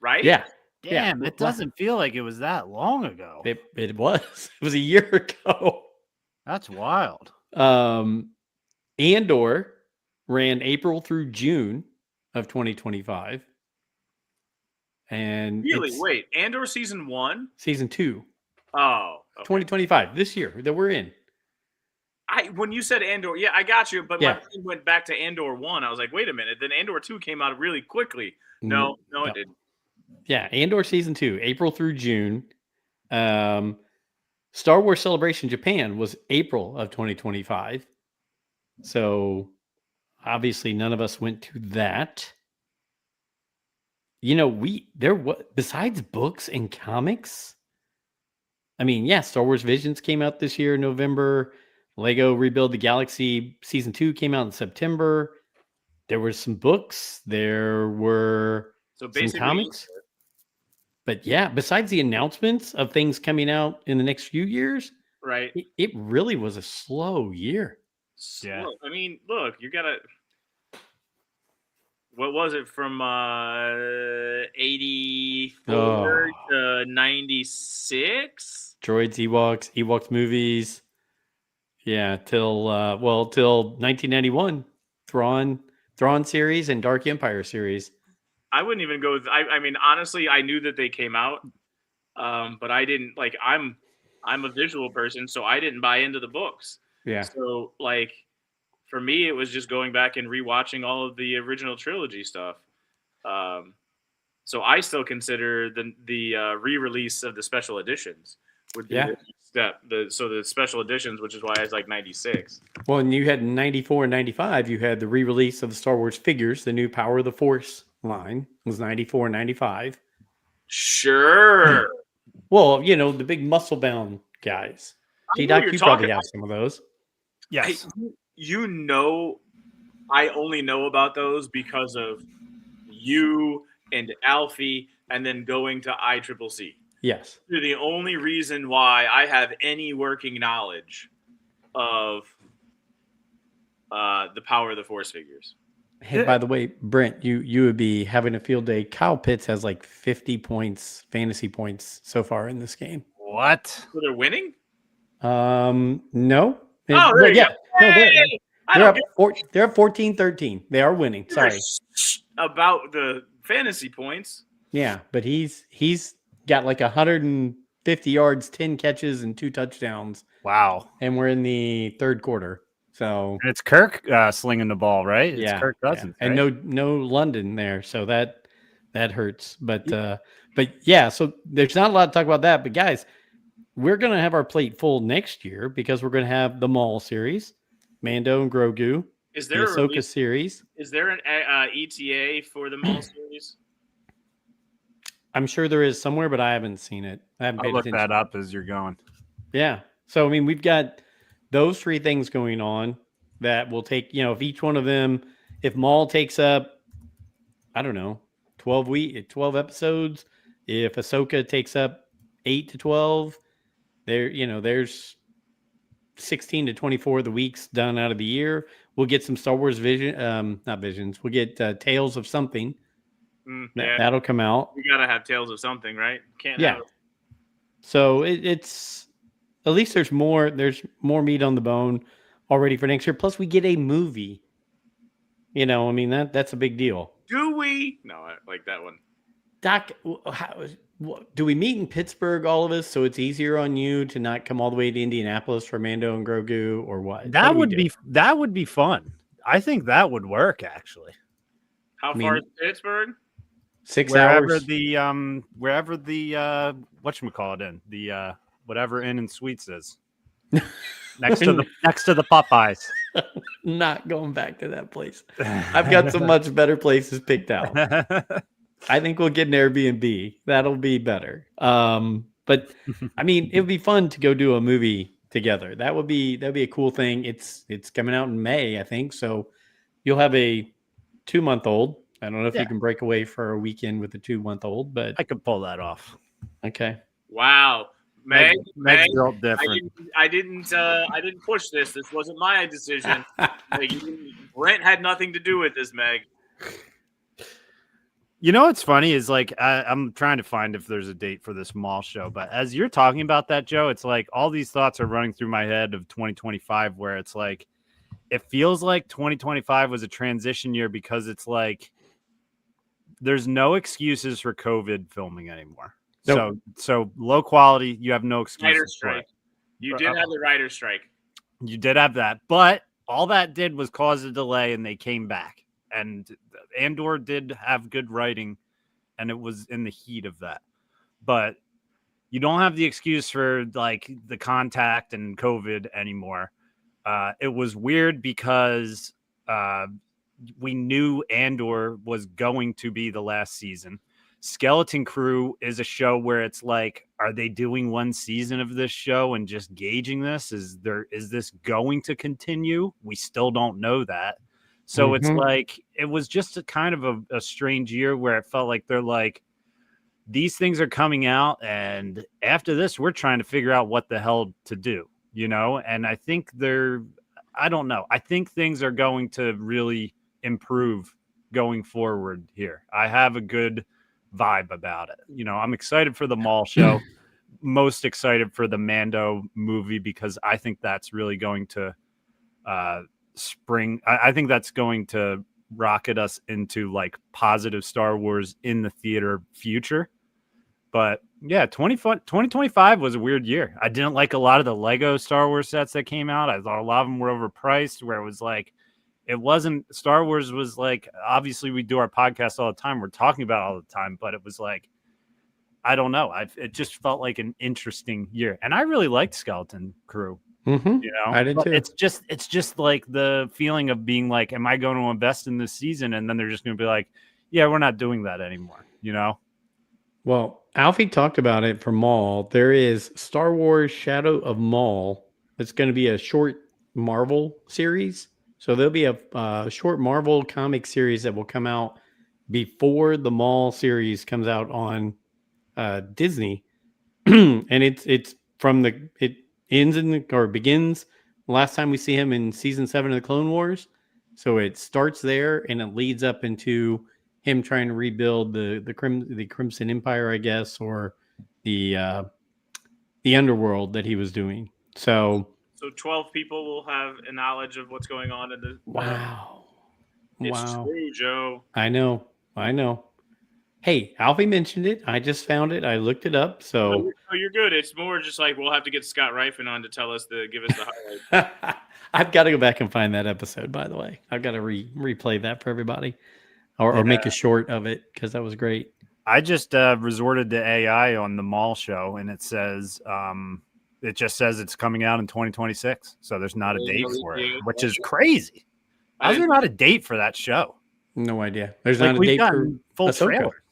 right? Yeah. Damn, it doesn't feel like it was that long ago. It was. It was a year ago. That's wild. Andor ran April through June of 2025. And really, wait, Andor season 1? Season 2. Oh. Okay. 2025, this year that we're in. When you said Andor, yeah, I got you, but my brain went back to Andor 1. I was like, wait a minute. Then Andor 2 came out really quickly. No, it didn't. Yeah, Andor season 2, April through June. Star Wars Celebration Japan was April of 2025. So obviously none of us went to that. You know, besides books and comics, I mean, yeah, Star Wars Visions came out this year in November. Lego Rebuild the Galaxy season 2 came out in September. There were some books. There were some comics. But yeah, besides the announcements of things coming out in the next few years, right? It really was a slow year. Yeah. I mean, look, you got to... What was it from 84 to 96? Droids, Ewoks movies. Yeah, till 1991. Thrawn series and Dark Empire series. I wouldn't even go with, I mean, honestly, I knew that they came out, but I didn't, like, I'm a visual person, so I didn't buy into the books. Yeah. So, like, for me, it was just going back and rewatching all of the original trilogy stuff. So I still consider the re-release of the special editions would be the next step. So the special editions, which is why it's like 96. Well, and you had 94 and 95, you had the re-release of the Star Wars figures. The new Power of the Force line was 94 and 95. Sure. Well, you know, the big muscle-bound guys. T-Doc, you probably have some of those. Yes. You know, I only know about those because of you and Alfie, and then going to ICCC. Yes. They're the only reason why I have any working knowledge of the Power of the Force figures. Hey, by the way, Brent, you would be having a field day. Kyle Pitts has like 50 points, fantasy points so far in this game. What? So they're winning? No. Oh, there you go. No, Hey! they're up 14-13. They are winning. Sorry. About the fantasy points. Yeah, but he's got like 150 yards, 10 catches, and 2 touchdowns. Wow. And we're in the third quarter. So And it's Kirk slinging the ball, right? yeah, It's Kirk Cousins. and no London there, so that hurts. But yeah, so there's not a lot to talk about that. But guys, we're gonna have our plate full next year because we're gonna have the Maul series, Mando and Grogu, Is the there Ahsoka series. Is there an ETA for the Maul series? I'm sure there is somewhere, but I haven't seen it. I haven't I'll paid look attention. that up as you're going. Yeah. So I mean, we've got those 3 things going on that will take, you know, if each one of them, if Maul takes up, I don't know, 12 episodes, if Ahsoka takes up 8 to 12, there's 16 to 24 of the weeks done out of the year. We'll get some Star Wars not visions. We'll get Tales of something. Yeah, That'll come out. we gotta have Tales of something, right? Can't Yeah. have it. So it's at least there's more meat on the bone already for next year. Plus we get a movie. You know, I mean that's a big deal. Do we? No, I like that one. Doc, do we meet in Pittsburgh, all of us, so it's easier on you to not come all the way to Indianapolis for Mando and Grogu, or what? That would be fun. I think that would work actually. How far is Pittsburgh? 6 Wherever hours. the whatchamacallit in the whatever Inn and Suites is. next to the Popeyes. Not going back to that place. I've got some much better places picked out. I think we'll get an Airbnb. That'll be better. But I mean, it would be fun to go do a movie together. That'd be a cool thing. It's coming out in May, I think. So you'll have a 2-month-old. I don't know if you can break away for a weekend with a 2-month-old, but I could pull that off. okay. Wow, Meg, Meg's built different. I didn't push this. This wasn't my decision. Brent had nothing to do with this, Meg. You know what's funny is like I'm trying to find if there's a date for this Maul show, but as you're talking about that, Joe, it's like all these thoughts are running through my head of 2025, where it's like it feels like 2025 was a transition year because it's like there's no excuses for COVID filming anymore. Nope. So low quality, you have no excuses. Writer's strike. You did have the writer's strike. You did have that, but all that did was cause a delay, and they came back. And Andor did have good writing, and it was in the heat of that. But you don't have the excuse for like the contact and COVID anymore. It was weird because we knew Andor was going to be the last season. Skeleton Crew is a show where it's like, are they doing one season of this show and just gauging this? Is this going to continue? We still don't know that. So it's like, it was just a kind of a strange year where it felt like they're like, these things are coming out, and after this, we're trying to figure out what the hell to do, you know? And I think I don't know. I think things are going to really improve going forward here. I have a good vibe about it. You know, I'm excited for the Maul show, most excited for the Mando movie, because I think that's really going to I think that's going to rocket us into like positive Star Wars in the theater future. But yeah, 2025 was a weird year. I didn't like a lot of the Lego Star Wars sets that came out. I thought a lot of them were overpriced, where it was like, it wasn't. Star Wars was like, obviously we do our podcast all the time. We're talking about it all the time, but it was like, I don't know. It just felt like an interesting year, and I really liked Skeleton Crew. Mm-hmm. You know, I did but too. it's just like the feeling of being like, am I going to invest in this season? And then they're just going to be like, yeah, we're not doing that anymore. You know? Well, Alfie talked about it for Maul. There is Star Wars Shadow of Maul. It's going to be a short Marvel series. So there'll be a short Marvel comic series that will come out before the Maul series comes out on Disney. And it's from it ends or begins last time we see him in season 7 of the Clone Wars. So it starts there and it leads up into him trying to rebuild the Crimson Empire, I guess, or the underworld that he was doing. So 12 people will have a knowledge of what's going on in the. wow. It's Wow. true, Joe. I know. Hey, Alfie mentioned it. I just found it. I looked it up. So No, you're good. It's more just like we'll have to get Scott Rifen on to give us the highlights. I've got to go back and find that episode, by the way. I've got to replay that for everybody or make a short of it because that was great. I just resorted to AI on the Maul show, and it says it just says it's coming out in 2026. So there's not a date for it, which is crazy. How's there not a date for that show? No idea. There's Like, not a we've date for gotten full Ahsoka. trailer.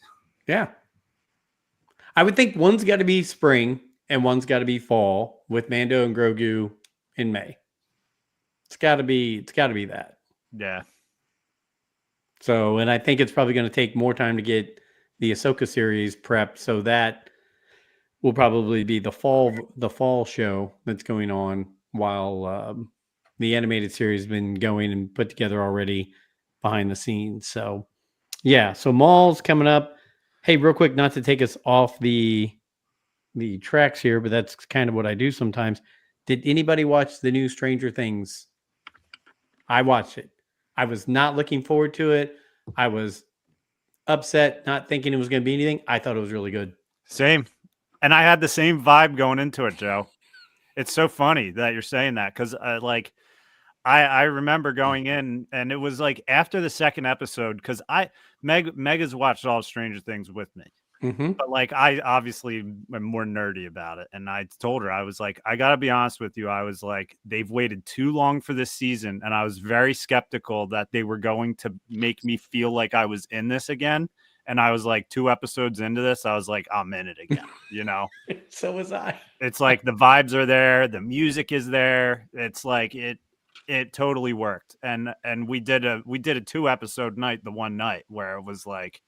Yeah. I would think one's got to be spring and one's got to be fall with Mando and Grogu in May. It's got to be that. Yeah. So, and I think it's probably going to take more time to get the Ahsoka series prepped. So that will probably be the fall show that's going on while the animated series has been going and put together already behind the scenes. So, yeah. So Maul's coming up. Hey, real quick, not to take us off the tracks here, but that's kind of what I do sometimes. Did anybody watch the new Stranger Things? I watched it. I was not looking forward to it. I was upset, not thinking it was going to be anything. I thought it was really good. Same. And I had the same vibe going into it, Joe. It's so funny that you're saying that because I remember going in and it was like after the second episode because Meg has watched all Stranger Things with me. Mm-hmm. But like I obviously am more nerdy about it. And I told her, I was like, I gotta be honest with you. I was like, they've waited too long for this season. And I was very skeptical that they were going to make me feel like I was in this again. And I was like 2 episodes into this, I was like, I'm in it again, you know? So was I. It's like the vibes are there, the music is there. It's like it totally worked. And we did a 2-episode night the one night where it was like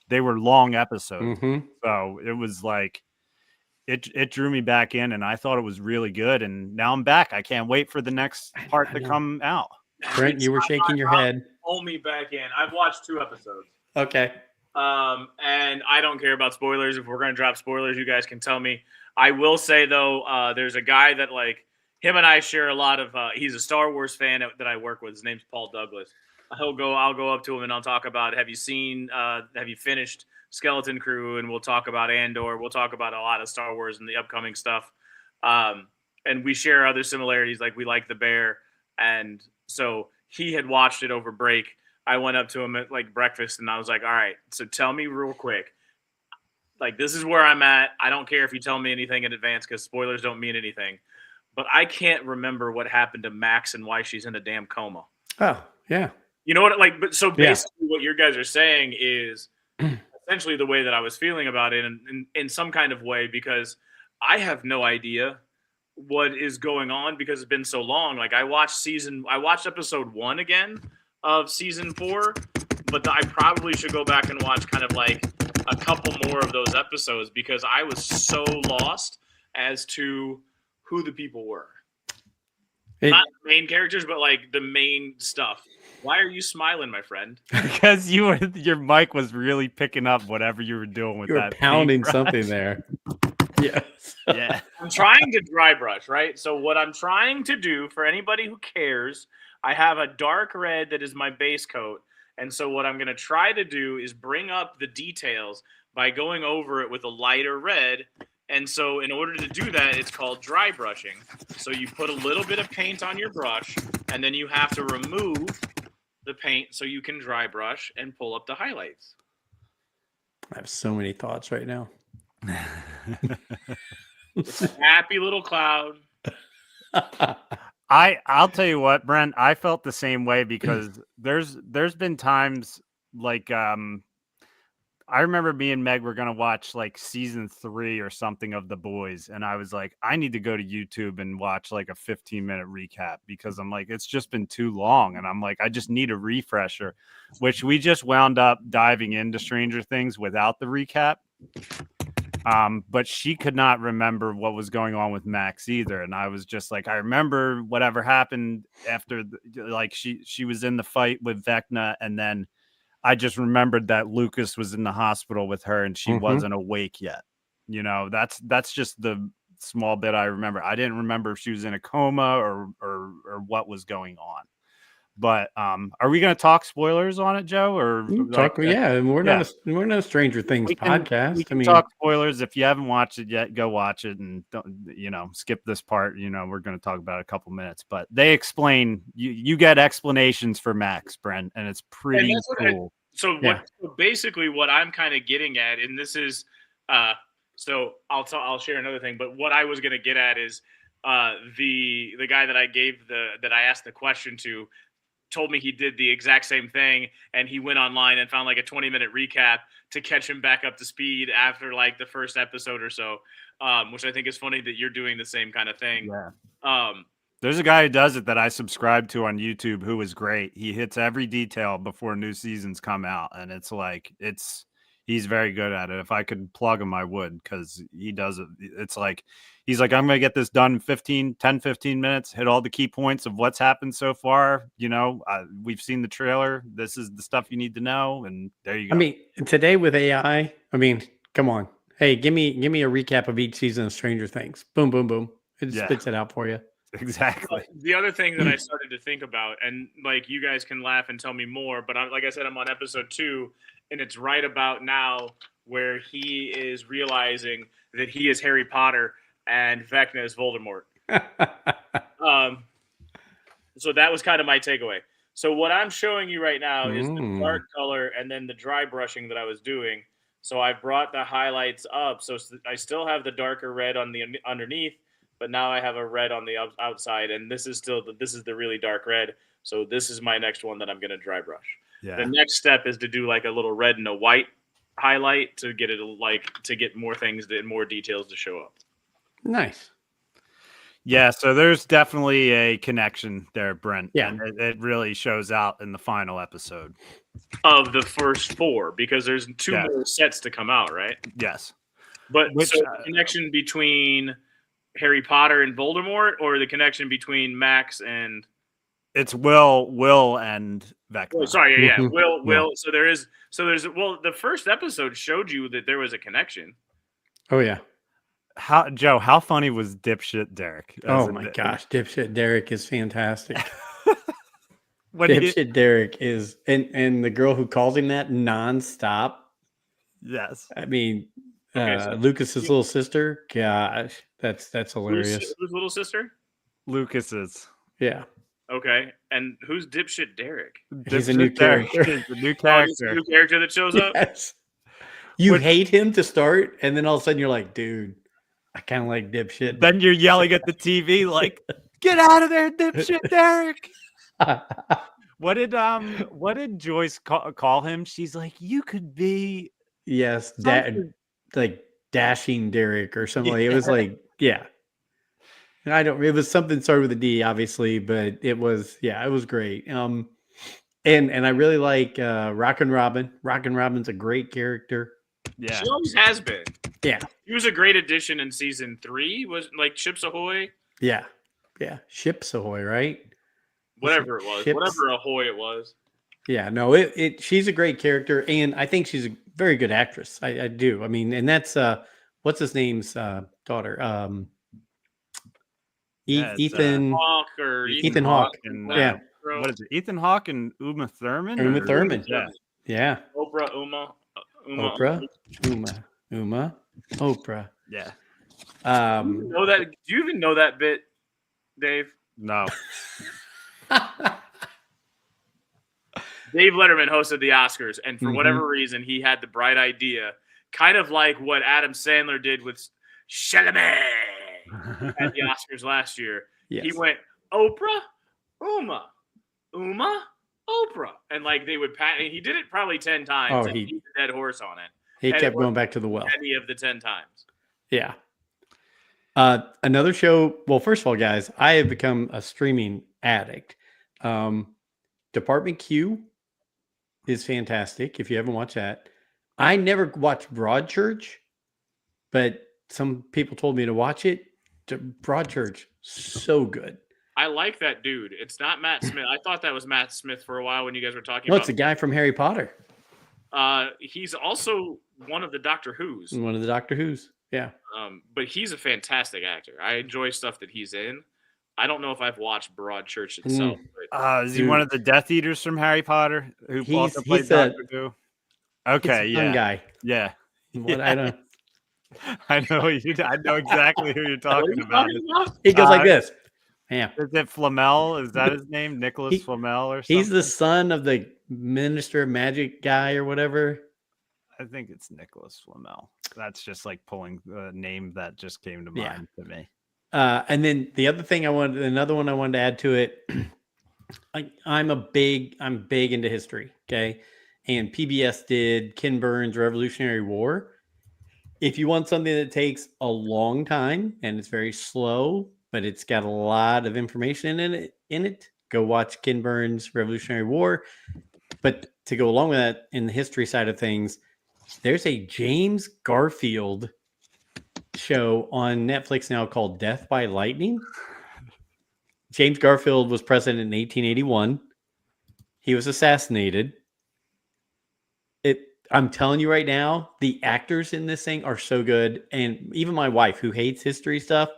they were long episodes. Mm-hmm. So it was like it drew me back in and I thought it was really good. And now I'm back. I can't wait for the next part to come out. Brent, you were shaking your head. Pull me back in. I've watched 2 episodes. Okay. And I don't care about spoilers. If we're going to drop spoilers, you guys can tell me. I will say, though, there's a guy that, like, him and I share a lot of he's a Star Wars fan that I work with. His name's Paul Douglas. I'll go up to him and I'll talk about, have you finished Skeleton Crew? And we'll talk about Andor. We'll talk about a lot of Star Wars and the upcoming stuff. And we share other similarities. Like we like the bear. And so he had watched it over break. I went up to him at like breakfast and I was like, all right, so tell me real quick. Like, this is where I'm at. I don't care if you tell me anything in advance because spoilers don't mean anything. But I can't remember what happened to Max and why she's in a damn coma. Oh, yeah. You know what? Like, but so basically what you guys are saying is essentially the way that I was feeling about it in some kind of way, because I have no idea what is going on because it's been so long. Like I watched episode 1 again of season 4, but I probably should go back and watch kind of like a couple more of those episodes because I was so lost as to who the people were. Not the main characters, but like the main stuff. Why are you smiling, my friend? Because your mic was really picking up whatever you were doing with You were that. pounding something there. Yes. Yeah. I'm trying to dry brush, right? So what I'm trying to do for anybody who cares, I have a dark red that is my base coat. And so what I'm going to try to do is bring up the details by going over it with a lighter red. And so in order to do that, it's called dry brushing. So you put a little bit of paint on your brush, and then you have to remove the paint so you can dry brush and pull up the highlights. I have so many thoughts right now. It's a happy little cloud. I'll tell you what, Brent, I felt the same way because there's been times like I remember me and Meg were gonna watch like season 3 or something of The Boys, and I was like, I need to go to YouTube and watch like a 15-minute recap because I'm like, it's just been too long, and I'm like, I just need a refresher, which we just wound up diving into Stranger Things without the recap. But she could not remember what was going on with Max either, and I was just like, I remember whatever happened after, like she was in the fight with Vecna, and then I just remembered that Lucas was in the hospital with her and she wasn't awake yet. You know, that's just the small bit I remember. I didn't remember if she was in a coma or what was going on. But are we going to talk spoilers on it, Joe? Or Talk, yeah, we're not a Stranger Things podcast. We can talk spoilers. If you haven't watched it yet, go watch it and don't, skip this part. We're going to talk about it a couple minutes, but they explain. You get explanations for Max, Brent, and it's pretty cool. So basically what I'm kind of getting at, and this is, so I'll share another thing, but what I was going to get at is the guy that I asked the question to told me he did the exact same thing, and he went online and found like a 20-minute recap to catch him back up to speed after like the first episode or so, which I think is funny that you're doing the same kind of thing. Yeah. There's a guy who does it that I subscribe to on YouTube who is great. He hits every detail before new seasons come out, and it's like he's very good at it. If I could plug him, I would, because he does it. It's like he's like, I'm going to get this done in 10, 15 minutes, hit all the key points of what's happened so far. We've seen the trailer. This is the stuff you need to know, and there you go. I mean, today with AI, come on. Hey, give me a recap of each season of Stranger Things. Boom, boom, boom. It spits it out for you. Exactly. The other thing that I started to think about, and like you guys can laugh and tell me more, but like I said, I'm on episode 2, and it's right about now where he is realizing that he is Harry Potter and Vecna is Voldemort. So that was kind of my takeaway. So what I'm showing you right now is the dark color and then the dry brushing that I was doing. So I brought the highlights up. So I still have the darker red on the underneath, but now I have a red on the outside, and this is the really dark red. So this is my next one that I'm going to dry brush. Yeah. The next step is to do like a little red and a white highlight to get it to get more things and more details to show up. Nice. Yeah, so there's definitely a connection there, Brent. Yeah, and it really shows out in the final episode of the first 4, because there's 2 more sets to come out, right? Yes, but so the connection between Harry Potter and Voldemort, or the connection between Max and it's Will and Vecna. Oh, sorry, yeah, Will. So there's the first episode showed you that there was a connection. Oh yeah. How funny was Dipshit Derek? Oh my gosh, Dipshit Derek is fantastic. Dipshit Derek is, and the girl who calls him that nonstop. Yes, I mean, Lucas's little sister. Gosh, that's hilarious. Whose little sister? Lucas's. Yeah. Okay, and who's Dipshit Derek? He's a new character. He's a new character. A new character that shows up. Yes. You hate him to start, and then all of a sudden you're like, dude, I kind of like Dipshit. Then you're yelling at the TV like, "Get out of there, Dipshit Derek!" What did Joyce call him? She's like, "You could be." Yes, like Dashing Derek or something. It was like, yeah. It was something started with a D, obviously, but it was great. And I really like Rockin' Robin. Rockin' Robin's a great character. Yeah, she always has been. Yeah, he was a great addition in season 3. Was like Ships Ahoy. Yeah, Ships Ahoy, right? Whatever it was, whatever Ahoy it was. Yeah, no, she's a great character, and I think she's a very good actress. I do. I mean, and that's what's his name's daughter. Ethan Hawke. Ethan Hawke. Yeah. What is it? Ethan Hawke and Uma Thurman? Uma Thurman. Yeah. Oprah, Uma. Oprah. Yeah. Do you even know that bit, Dave? No. Dave Letterman hosted the Oscars, and for Mhm. whatever reason, he had the bright idea, kind of like what Adam Sandler did with Chalamet at the Oscars last year. Yes. He went Oprah, Uma, Oprah, and like they would pat. And he did it probably 10 times. Oh, and he- beat the dead horse on it. He And it kept was going back to the well. Any of the 10 times. Yeah. Another show. Well, first of all, guys, I have become a streaming addict. Department Q is fantastic. If you haven't watched that, I never watched Broadchurch, but some people told me to watch it. Broadchurch, so good. I like that dude. It's not Matt Smith. I thought that was Matt Smith for a while when you guys were talking No, about. it's the guy from Harry Potter. He's also one of the Doctor Who's. One of the Doctor Who's. Yeah. But he's a fantastic actor. I enjoy stuff that he's in. I don't know if I've watched Broadchurch itself. But Is he one of the Death Eaters from Harry Potter who also played he's a- Doctor Who? He's Okay, a fun yeah, guy. yeah. What I don't. I know I know exactly who you're what are talking you about. talking about? He goes like Uh, this. Yeah. Is it Flamel? Is that his name? Nicholas He- Flamel or something? He's the son of the Minister of Magic guy or whatever. I think it's Nicholas Flamel. That's just like pulling the name that just came to Yeah. mind to me. And then the other thing another one I wanted to add to it. I'm big into history. Okay. And PBS did Ken Burns' Revolutionary War. If you want something that takes a long time and it's very slow, but it's got a lot of information in it, go watch Ken Burns' Revolutionary War. But to go along with that, in the history side of things, there's a James Garfield show on Netflix now called Death by Lightning. James Garfield was president in 1881. He was assassinated. I'm telling you right now, the actors in this thing are so good. And even my wife, who hates history stuff,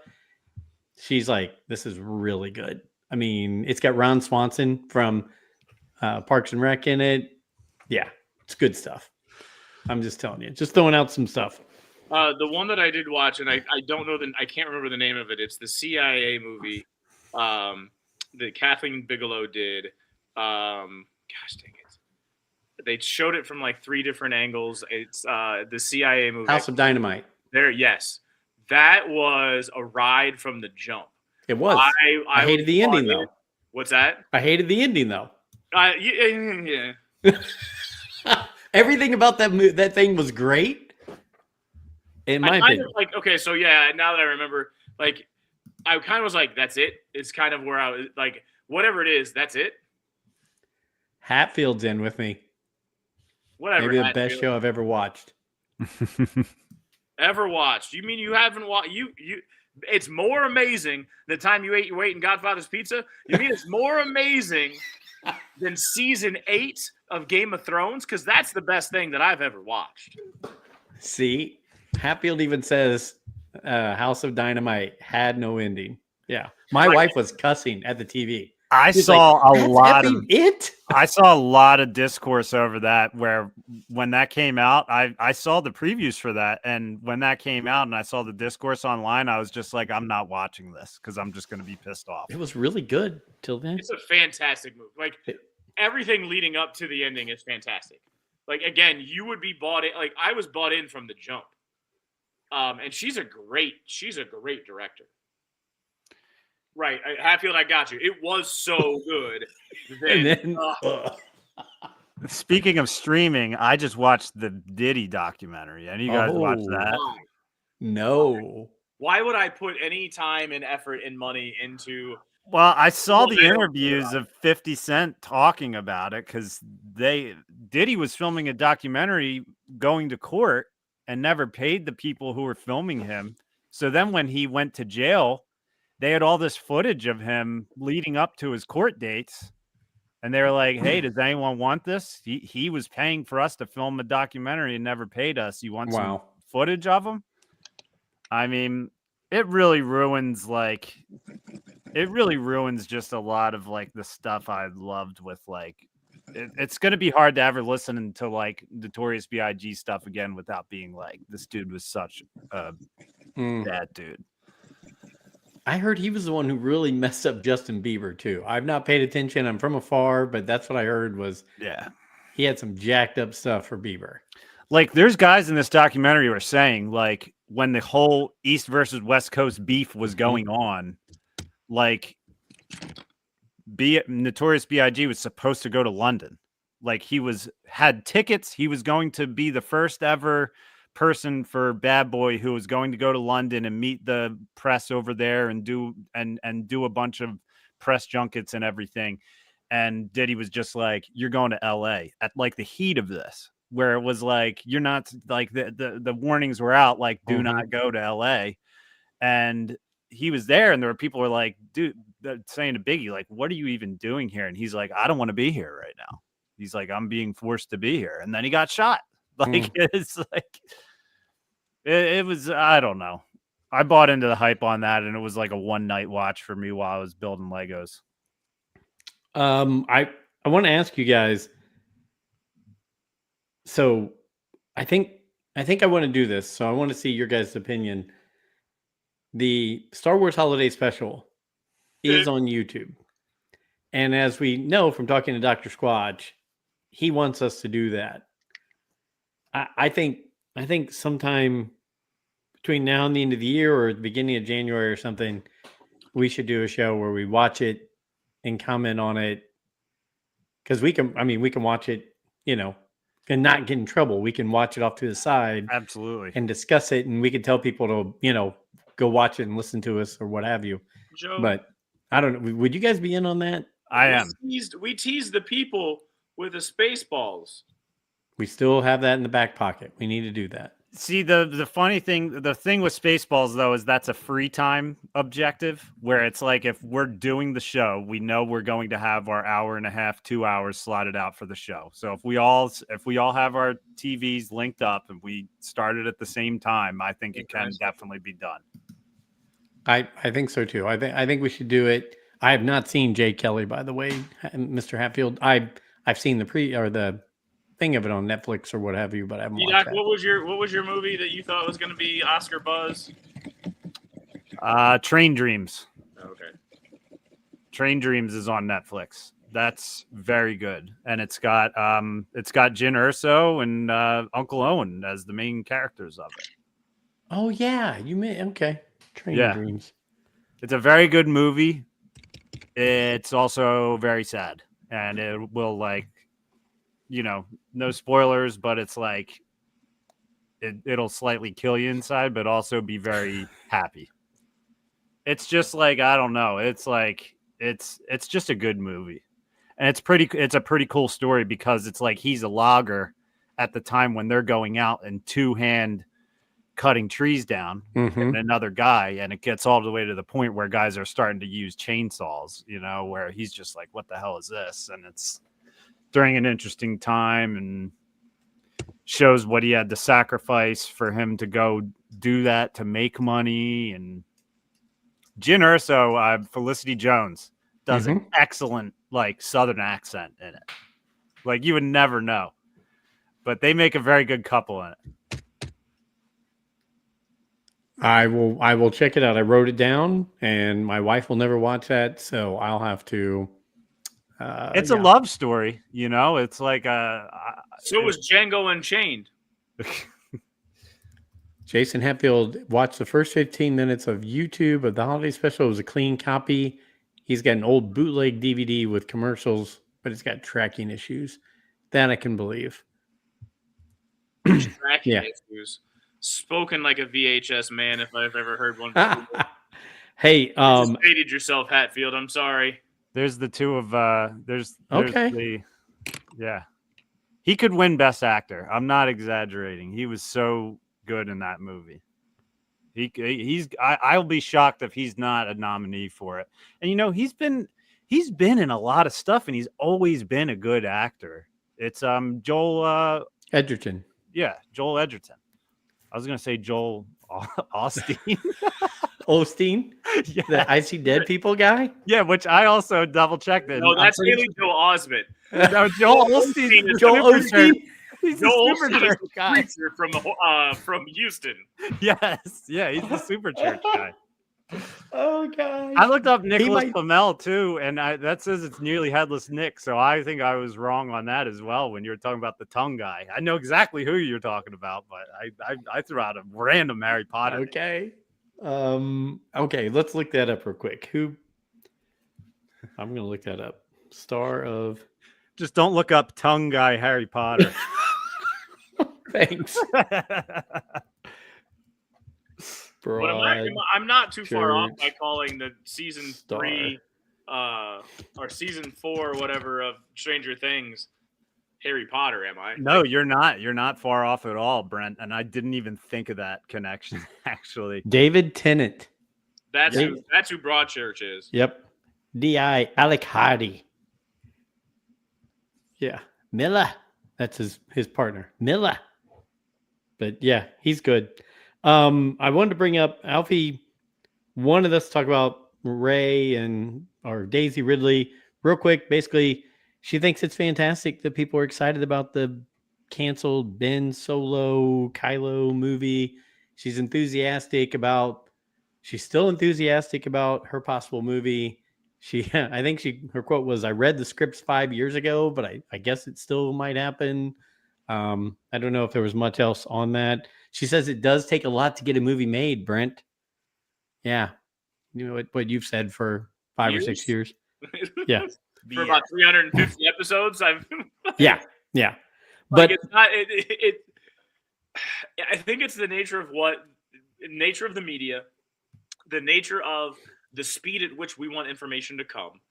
she's like, this is really good. I mean, it's got Ron Swanson from Parks and Rec in it. Yeah, it's good stuff. I'm just telling you, just throwing out some stuff. The one that I did watch, and I don't know I can't remember the name of it. It's the CIA movie that Kathleen Bigelow did. Gosh dang it. They showed it from like 3 different angles. It's the CIA movie. House of Dynamite. There, yes. That was a ride from the jump. It was. I hated the ending, though. What's that? I hated the ending, though. Yeah. Everything about that thing was great. In my opinion. Like, okay, so yeah, now that I remember, like, I kind of was like, that's it. It's kind of where I was like, whatever it is, that's it. Hatfield's in with me. Whatever. Maybe the best show I've ever watched. Ever watched? You mean you haven't watched? You. It's more amazing the time you ate your weight in Godfather's Pizza. You mean it's more amazing than season 8 of Game of Thrones? Because that's the best thing that I've ever watched. See, Hatfield even says House of Dynamite had no ending. Yeah. My wife was cussing at the TV. I She's saw like, a lot "That's of it. I saw a lot of discourse over that where when that came out, I saw the previews for that. And when that came out and I saw the discourse online, I was just like, I'm not watching this because I'm just going to be pissed off. It was really good till then. It's a fantastic movie. Like everything leading up to the ending is fantastic. Like again, you would be bought in. Like I was bought in from the jump. And she's a great director. Right, Hatfield, I got you. It was so good. And then, Speaking of streaming, I just watched the Diddy documentary. Any of you guys watch that? no. Why would I put any time and effort and money into? Well, I saw Well, the they don't interviews of 50 Cent talking about it because Diddy was filming a documentary going to court and never paid the people who were filming him. So then when he went to jail, they had all this footage of him leading up to his court dates. And they were like, hey, does anyone want this? He was paying for us to film a documentary and never paid us. You want some footage of him? I mean, it really ruins just a lot of like the stuff I loved with like, it's going to be hard to ever listen to like Notorious B.I.G. stuff again without being like, this dude was such a bad dude. I heard he was the one who really messed up Justin Bieber too. I've not paid attention. I'm from afar, but that's what I heard was Yeah. he had some jacked up stuff for Bieber. Like, there's guys in this documentary who are saying, like, when the whole East versus West Coast beef was going on, like, Notorious B.I.G. was supposed to go to London. Like, had tickets. He was going to be the first ever person for Bad Boy who was going to go to London and meet the press over there and do a bunch of press junkets and everything. And Diddy was just like, "You're going to LA," at like the heat of this, where it was like, you're not, like, the warnings were out, like, do not go to LA. And he was there, and there were people who were like, dude, saying to Biggie, like, what are you even doing here? And he's like, I don't want to be here right now. He's like, I'm being forced to be here. And then he got shot. Like, it's like, it was, I don't know. I bought into the hype on that, and it was like a one night watch for me while I was building Legos. I want to ask you guys. So I think I want to do this. So I want to see your guys' opinion. The Star Wars Holiday Special is on YouTube. And as we know from talking to Dr. Squatch, he wants us to do that. I think sometime between now and the end of the year or the beginning of January or something, we should do a show where we watch it and comment on it. Because we can watch it, and not get in trouble. We can watch it off to the side. Absolutely. And discuss it. And we can tell people to, go watch it and listen to us or what have you. Joe, But I don't know. Would you guys be in on that? I am. We teased the people with the Spaceballs. We still have that in the back pocket. We need to do that. See, the funny thing, the thing with Spaceballs, though, is that's a free time objective, where it's like, if we're doing the show, we know we're going to have our hour and a half, 2 hours slotted out for the show. So if we all have our TVs linked up and we started at the same time, I think it can definitely be done. I think so too. I think we should do it. I have not seen Jay Kelly, by the way, Mr. Hatfield. I've seen the thing of it on Netflix or what have you, but I haven't watched that. What was your movie that you thought was going to be Oscar buzz? Train Dreams. Okay. Train Dreams is on Netflix. That's very good, and it's got Jyn Erso and Uncle Owen as the main characters of it. Oh yeah, okay. Train Dreams. It's a very good movie. It's also very sad, and it will, like, no spoilers, but it's like it'll slightly kill you inside, but also be very happy. It's just like, I don't know. It's like it's just a good movie, and it's a pretty cool story, because it's like he's a logger at the time when they're going out and two-hand cutting trees down, and another guy, and it gets all the way to the point where guys are starting to use chainsaws, where he's just like, what the hell is this? And it's during an interesting time, and shows what he had to sacrifice for him to go do that to make money. And Jyn Erso, Felicity Jones, does an excellent, like, Southern accent in it. Like, you would never know, but they make a very good couple in it. I will check it out. I wrote it down, and my wife will never watch that, so I'll have to. It's a love story, It's like So was Django Unchained. Jason Hatfield watched the first 15 minutes of YouTube of the holiday special. It was a clean copy. He's got an old bootleg DVD with commercials, but it's got tracking issues. That I can believe. Tracking issues. Spoken like a VHS man, if I've ever heard one. Hey, you just hated yourself, Hatfield. I'm sorry. There's the two of there's okay. He could win Best Actor. I'm not exaggerating. He was so good in that movie. I'll be shocked if he's not a nominee for it. And he's been in a lot of stuff, and he's always been a good actor. It's Joel Edgerton. Yeah, Joel Edgerton. I was gonna say Joel Osteen. Osteen? Yeah. The I See Dead People guy? Yeah, which I also double checked it. No, that's Haley Joel Osment. No, Joel Osteen. Joel Osteen? He's Joel the super Osteen church is guy from Houston. Yes, yeah, he's the super church guy. Oh god. I looked up Nicholas might- Flamel too, and that says it's nearly headless Nick. So I think I was wrong on that as well when you were talking about the tongue guy. I know exactly who you're talking about, but I threw out a random Harry Potter. name. Okay. Okay, let's look that up real quick. I'm gonna look that up. Star of Just don't look up tongue guy Harry Potter. Thanks. But Broad. I'm not too far off by Church calling the season Star. 3 or season 4 or whatever of Stranger Things Harry Potter, am I? No, you're not. You're not far off at all, Brent. And I didn't even think of that connection, actually. David Tennant. That's Yeah. who Broadchurch is. Yep. D.I. Alec Hardy. Yeah. Miller. That's his partner. Miller. But yeah, he's good. I wanted to bring up Alfie wanted us to talk about Ray or Daisy Ridley real quick. Basically, she thinks it's fantastic that people are excited about the canceled Ben Solo Kylo movie. She's still enthusiastic about her possible movie. I think her quote was, "I read the scripts 5 years ago, but I guess it still might happen." I don't know if there was much else on that. She says it does take a lot to get a movie made, Brent. Yeah. You know what you've said for 5 or 6 years. Yeah. For about 350 episodes, Yeah. like But it's not I think it's the nature of the media, the nature of the speed at which we want information to come,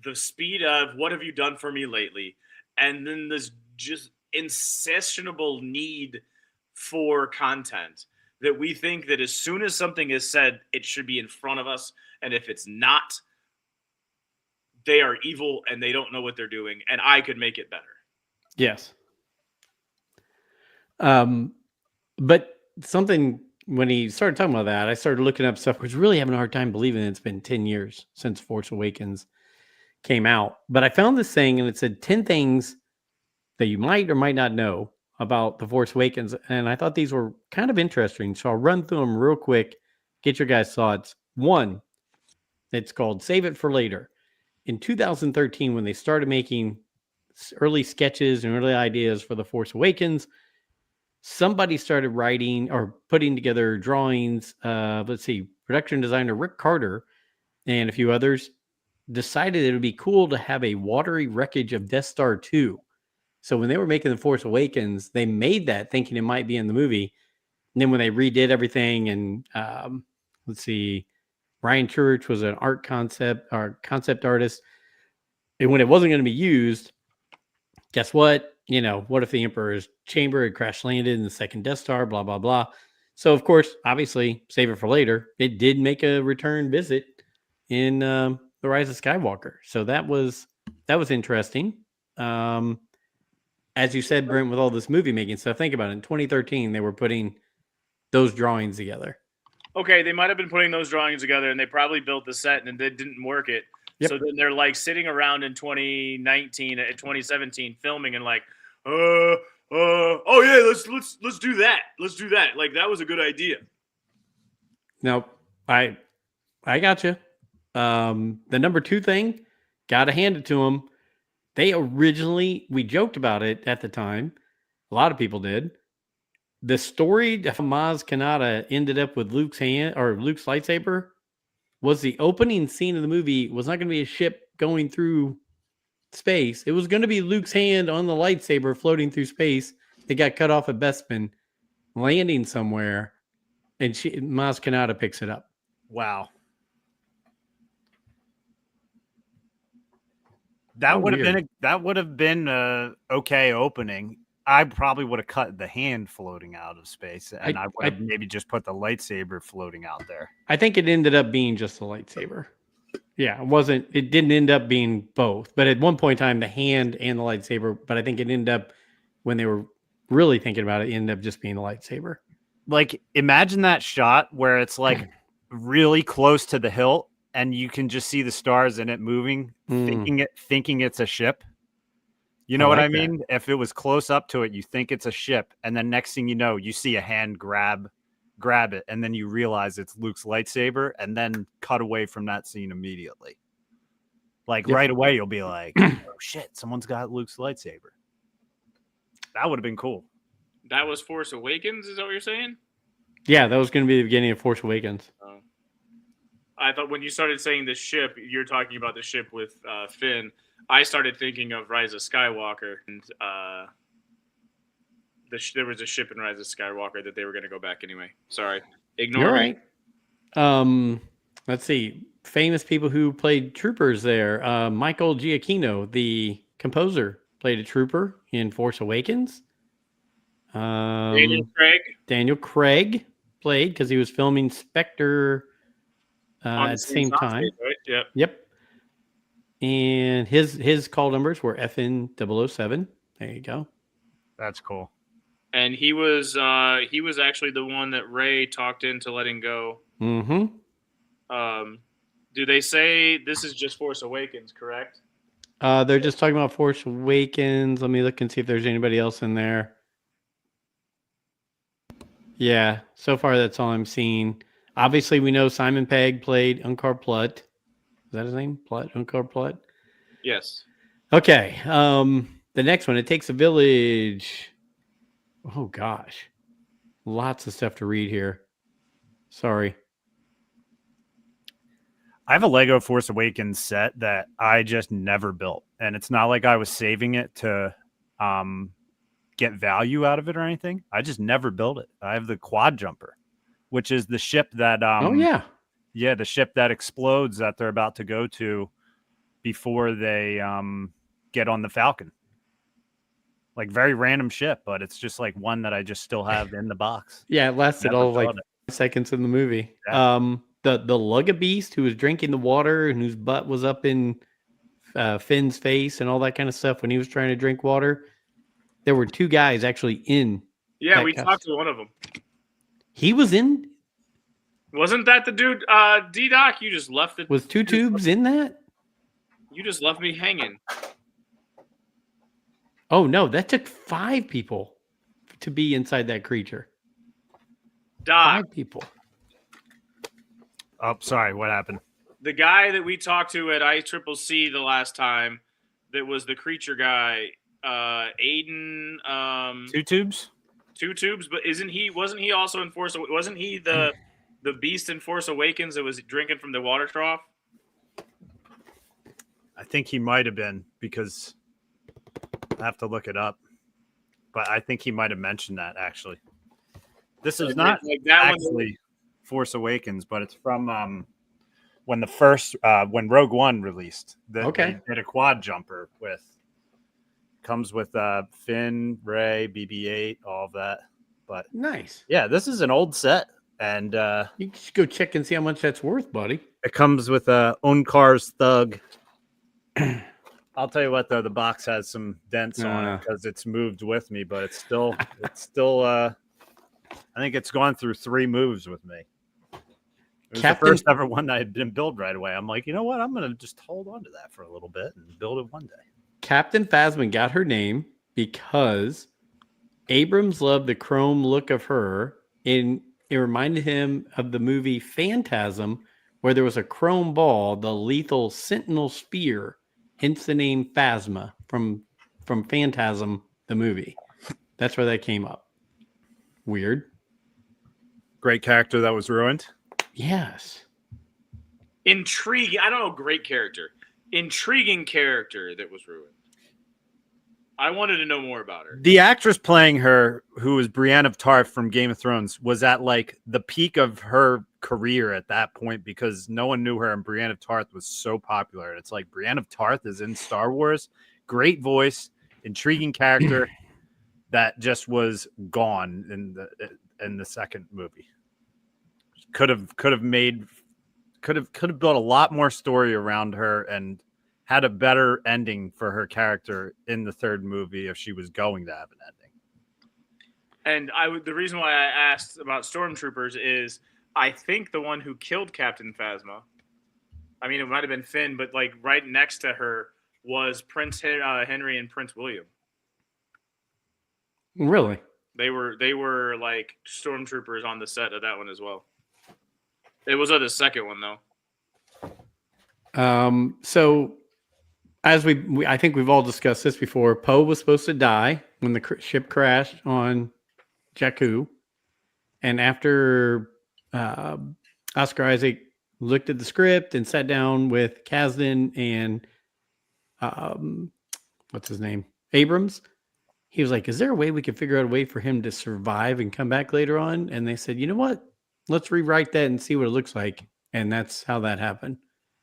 the speed of what have you done for me lately, and then this just insatiable need for content that we think that as soon as something is said, it should be in front of us, and if it's not, they are evil and they don't know what they're doing, and I could make it better. yes. But something when he started talking about that, I started looking up stuff. I was really having a hard time believing it's been 10 years since Force Awakens came out. But I found this thing and it said 10 things that you might or might not know about The Force Awakens. And I thought these were kind of interesting. So I'll run through them real quick, get your guys' thoughts. One, it's called Save It for Later. In 2013, when they started making early sketches and early ideas for The Force Awakens, somebody started writing or putting together drawings. Production designer Rick Carter and a few others decided it would be cool to have a watery wreckage of Death Star 2. So when they were making The Force Awakens, they made that thinking it might be in the movie. And then when they redid everything and Ryan Church was an concept artist. And when it wasn't going to be used, guess what? What if the Emperor's chamber had crash landed in the second Death Star, blah, blah, blah. So, of course, obviously, save it for later. It did make a return visit in The Rise of Skywalker. So that was interesting. As you said, Brent, with all this movie making stuff, think about it. In 2013, they were putting those drawings together. Okay, they might have been putting those drawings together and they probably built the set and they didn't work it. Yep. So then they're like sitting around in 2017 filming and like, oh yeah, let's do that. Let's do that. Like that was a good idea. No, I got you. The number 2 thing, gotta hand it to them. We joked about it at the time. A lot of people did. The story of Maz Kanata ended up with Luke's hand or Luke's lightsaber was the opening scene of the movie was not going to be a ship going through space. It was going to be Luke's hand on the lightsaber floating through space. It got cut off at Bespin, landing somewhere, and Maz Kanata picks it up. Wow. That would have been a okay opening. I probably would have cut the hand floating out of space, and I would have maybe just put the lightsaber floating out there. I think it ended up being just the lightsaber. Yeah, it didn't end up being both. But at one point in time, the hand and the lightsaber, but I think it ended up, when they were really thinking about it ended up just being the lightsaber. Like, imagine that shot where it's like really close to the hilt and you can just see the stars in it moving, thinking it's a ship. You know what I mean? That. If it was close up to it, you think it's a ship, and then next thing you know, you see a hand grab grab it, and then you realize it's Luke's lightsaber, and then cut away from that scene immediately. Like Yep. right away, you'll be like, "Oh shit, someone's got Luke's lightsaber." That would have been cool. That was Force Awakens. Is that what you're saying? Yeah, that was going to be the beginning of Force Awakens. I thought when you started saying the ship, you're talking about the ship with Finn. I started thinking of Rise of Skywalker, and there was a ship in Rise of Skywalker that they were going to go back anyway. Sorry, ignore You're me. right. Let's see. Famous people who played troopers there. Michael Giacchino, the composer, played a trooper in Force Awakens. Daniel Craig. Daniel Craig played because he was filming Spectre On at the same time. soundstage, right? Yep. Yep. And his call numbers were FN 007. There you go. That's cool. And he was actually the one that Rey talked into letting go. Mm-hmm. Do they say this is just Force Awakens, correct? They're just talking about Force Awakens. Let me look and see if there's anybody else in there. Yeah, so far that's all I'm seeing. Obviously, we know Simon Pegg played Unkar Plutt. Is that his name? Plutt? Unkar Plutt? Yes. Okay. The next one, It Takes a Village. Oh, gosh. Lots of stuff to read here. Sorry. I have a Lego Force Awakens set that I just never built, and it's not like I was saving it to get value out of it or anything. I just never built it. I have the Quad Jumper, which is the ship that the ship that explodes that they're about to go to before they get on the Falcon. Like very random ship, but it's just like one that I just still have in the box. Yeah, it lasted Never all of like built it. 5 seconds in the movie. Yeah. The Lugabeast who was drinking the water and whose butt was up in Finn's face and all that kind of stuff when he was trying to drink water. There were 2 guys actually in. Yeah, we talked to one of them. He was in. Wasn't that the dude? D-Doc, you just left it. Was 2 tubes in that? You just left me hanging. Oh no, that took 5 people to be inside that creature. Doc, 5 people. Oh, sorry. What happened? the guy that we talked to at ICCC the last time, that was the creature guy, Aiden. 2 tubes. 2 tubes, but wasn't he also in Force? Wasn't he the beast in Force Awakens that was drinking from the water trough? I think he might have been, because I have to look it up, but I think he might have mentioned that actually. This is not like that actually Force Awakens, but it's from when the first when Rogue One released. They did a quad jumper with. Comes with Finn, Rey, BB-8, all of that. But nice. Yeah, this is an old set, and you should go check and see how much that's worth, buddy. It comes with Onkar's Thug. I'll tell you what, though, the box has some dents on it because it's moved with me, but it's still. I think it's gone through 3 moves with me. It was the first ever one that I didn't build right away. I'm like, you know what? I'm gonna just hold on to that for a little bit and build it one day. Captain Phasma got her name because Abrams loved the chrome look of her, and it reminded him of the movie Phantasm, where there was a chrome ball, the lethal sentinel spear, hence the name Phasma from Phantasm, the movie. That's where that came up. Weird. Great character that was ruined. Yes. Intriguing. I don't know. Great character. Intriguing character that was ruined. I wanted to know more about her. The actress playing her, who was Brienne of Tarth from Game of Thrones, was at like the peak of her career at that point because no one knew her, and Brienne of Tarth was so popular. It's like Brienne of Tarth is in Star Wars. Great voice, intriguing character that just was gone in the second movie. Could have built a lot more story around her and had a better ending for her character in the third movie if she was going to have an ending. And the reason why I asked about Stormtroopers is I think the one who killed Captain Phasma, I mean, it might have been Finn, but like right next to her was Prince Henry and Prince William. Really? They were like stormtroopers on the set of that one as well. It was the second one though. So as I think we've all discussed this before, Poe was supposed to die when the ship crashed on Jakku. And after Oscar Isaac looked at the script and sat down with Kasdan and what's his name? Abrams, he was like, is there a way we can figure out a way for him to survive and come back later on? And they said, you know what? Let's rewrite that and see what it looks like. And that's how that happened.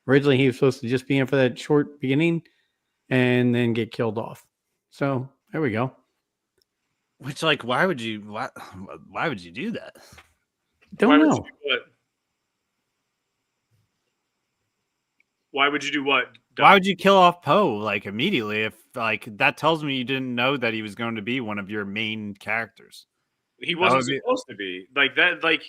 Originally, he was supposed to just be in for that short beginning and then get killed off. So there we go. Which, like, why would you do that? Don't know. Why would you do what? Why would you kill off Poe like immediately if like that tells me you didn't know that he was going to be one of your main characters? He wasn't supposed to be like that. Like,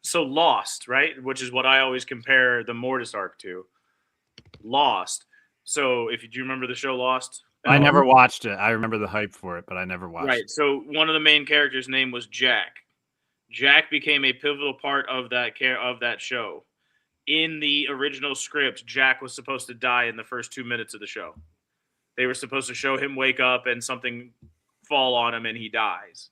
so Lost, right? Which is what I always compare the Mortis arc to. Lost. So if you remember the show Lost, I never watched it. I remember the hype for it, but I never watched it. So one of the main characters' name was Jack. Jack became a pivotal part of that show. In the original script, Jack was supposed to die in the first 2 minutes of the show. They were supposed to show him wake up and something fall on him and he dies.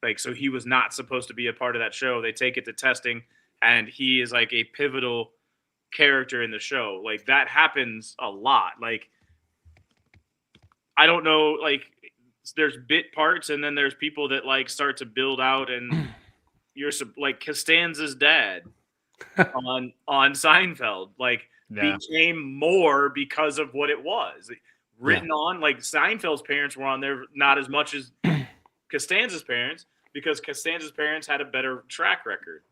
Like, so he was not supposed to be a part of that show. They take it to testing and he is like a pivotal character in the show. Like, that happens a lot. Like, I don't know, like, there's bit parts and then there's people that like start to build out, and you're like Costanza's dad on Seinfeld, like, became more because of what it was written on. Like, Seinfeld's parents were on there not as much as Costanza's parents, because Costanza's parents had a better track record.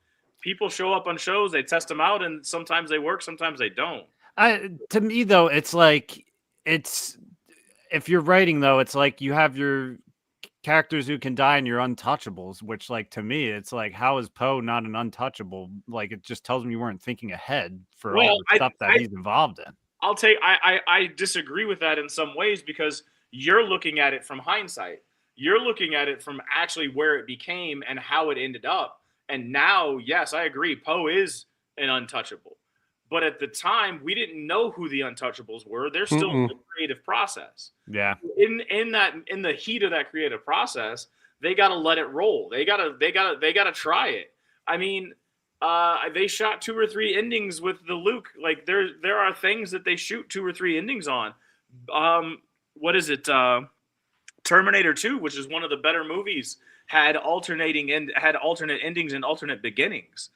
People show up on shows, they test them out, and sometimes they work, sometimes they don't. To me, though, it's like, if you're writing, though, it's like you have your characters who can die and you're untouchables, which, like, to me, it's like, how is Poe not an untouchable? Like, it just tells me you weren't thinking ahead for all the stuff that he's involved in. I disagree with that in some ways, because you're looking at it from hindsight. You're looking at it from actually where it became and how it ended up. And now, yes, I agree, Poe is an untouchable. But at the time, we didn't know who the untouchables were. They're still in the creative process. Yeah. In the heat of that creative process, they got to let it roll. They got to try it. I mean, they shot 2 or 3 endings with the Luke. Like, there are things that they shoot 2 or 3 endings on. What is it? Terminator 2, which is one of the better movies, had alternate endings and alternate beginnings.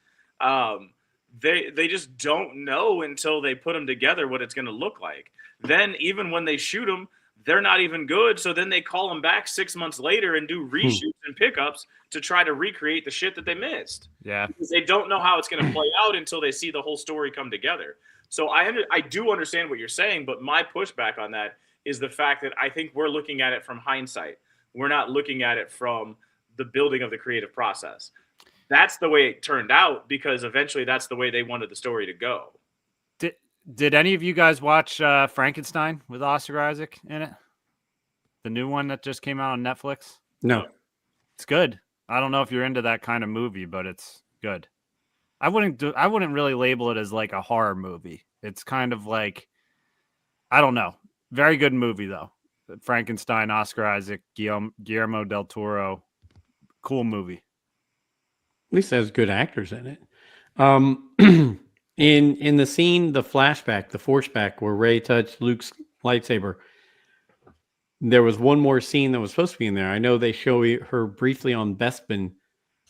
They just don't know until they put them together what it's going to look like. Then even when they shoot them, they're not even good. So then they call them back 6 months later and do reshoots and pickups to try to recreate the shit that they missed. Yeah. Because they don't know how it's going to play out until they see the whole story come together. So I do understand what you're saying, but my pushback on that is the fact that I think we're looking at it from hindsight. We're not looking at it from the building of the creative process. That's the way it turned out, because eventually that's the way they wanted the story to go. Did any of you guys watch Frankenstein with Oscar Isaac in it? The new one that just came out on Netflix? No. It's good. I don't know if you're into that kind of movie, but it's good. I wouldn't really label it as like a horror movie. It's kind of like, I don't know. Very good movie though. Frankenstein, Oscar Isaac, Guillermo del Toro. Cool movie. At least has good actors in it. In the scene, the flashback, the forceback where Rey touched Luke's lightsaber, there was one more scene that was supposed to be in there. I know they show her briefly on Bespin,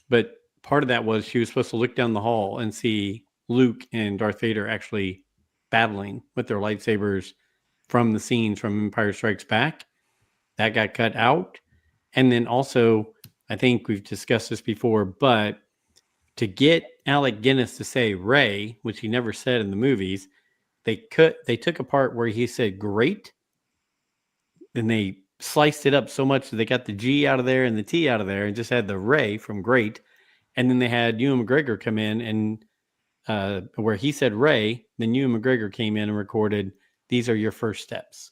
but part of that was she was supposed to look down the hall and see Luke and Darth Vader actually battling with their lightsabers from the scenes from Empire Strikes Back. That got cut out. And then also, I think we've discussed this before, but to get Alec Guinness to say Rey, which he never said in the movies, they took a part where he said great, and they sliced it up so much that they got the G out of there and the T out of there and just had the Rey from great. And then they had Ewan McGregor come in and where he said Rey, then Ewan McGregor came in and recorded, "These are your first steps."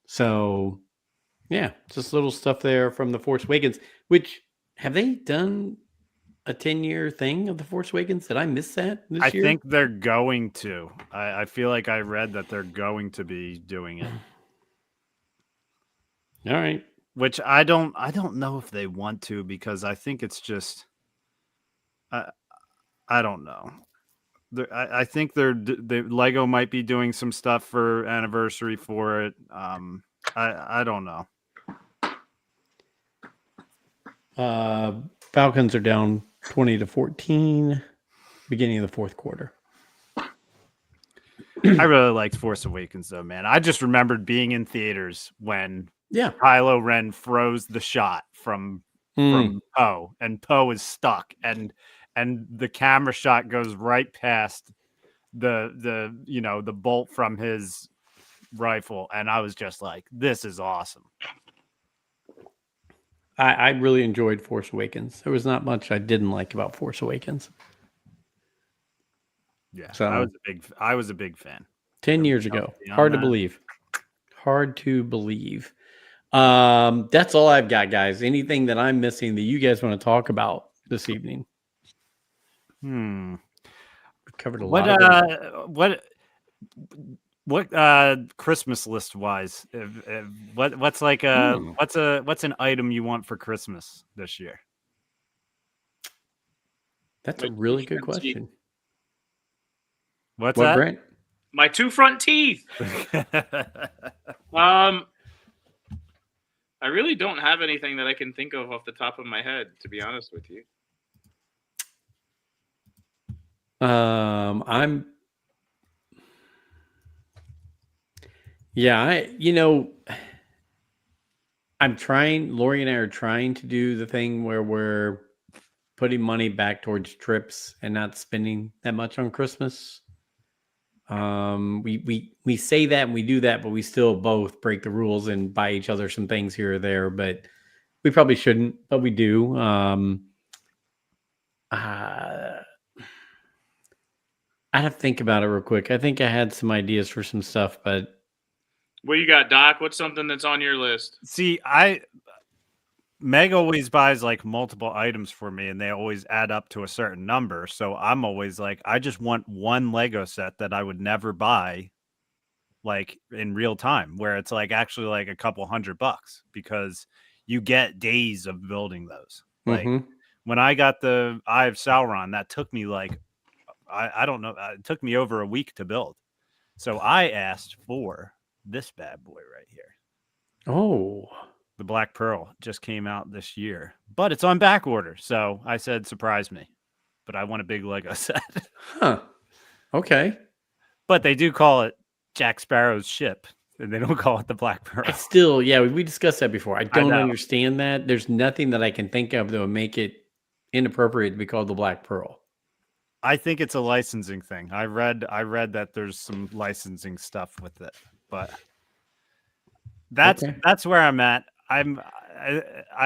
So Yeah, just little stuff there from the Force Awakens. Which have they done a 10-year thing of the Force Awakens? Did I miss that this I year? think they're going to. I feel like I read that they're going to be doing it. All right. Which I don't know if they want to, because I think it's just I don't know. I think the Lego might be doing some stuff for anniversary for it. I don't know. Falcons are down 20-14, beginning of the fourth quarter. I really liked Force Awakens though, man. I just remembered being in theaters when Yeah. Kylo Ren froze the shot from Poe, and Poe is stuck, and the camera shot goes right past the bolt from his rifle, and I was just like, this is awesome. I really enjoyed Force Awakens. There was not much I didn't like about Force Awakens. Yeah, So I was a big fan. 10 years ago. Beyond Hard to that. believe. Hard to believe. That's all I've got, guys. Anything that I'm missing that you guys want to talk about this evening? We covered a lot of it. What Christmas list wise? What's like what's an item you want for Christmas this year? That's a really good question. What's What, that? Brent? My 2 front teeth. I really don't have anything that I can think of off the top of my head, to be honest with you. I'm trying, Lori and I are trying to do the thing where we're putting money back towards trips and not spending that much on Christmas. We say that and we do that, but we still both break the rules and buy each other some things here or there, but we probably shouldn't, but we do. I'd have to think about it real quick. I think I had some ideas for some stuff, but What you got, Doc? What's something that's on your list? See, Meg always buys like multiple items for me, and they always add up to a certain number. So I'm always like, I just want one Lego set that I would never buy, like in real time, where it's like actually like a couple $100, because you get days of building those. Like when I got the Eye of Sauron, that took me like I don't know, it took me over a week to build. So I asked for this bad boy right here. Oh, the Black Pearl just came out this year, but it's on back order. So I said, surprise me, but I want a big Lego set. huh. Okay. But they do call it Jack Sparrow's ship, and they don't call it the Black Pearl. I still, yeah, we discussed that before. I don't know. understand that. There's nothing that I can think of that would make it inappropriate to be called the Black Pearl. I think it's a licensing thing. I read that there's some licensing stuff with it, but that's where I'm at. I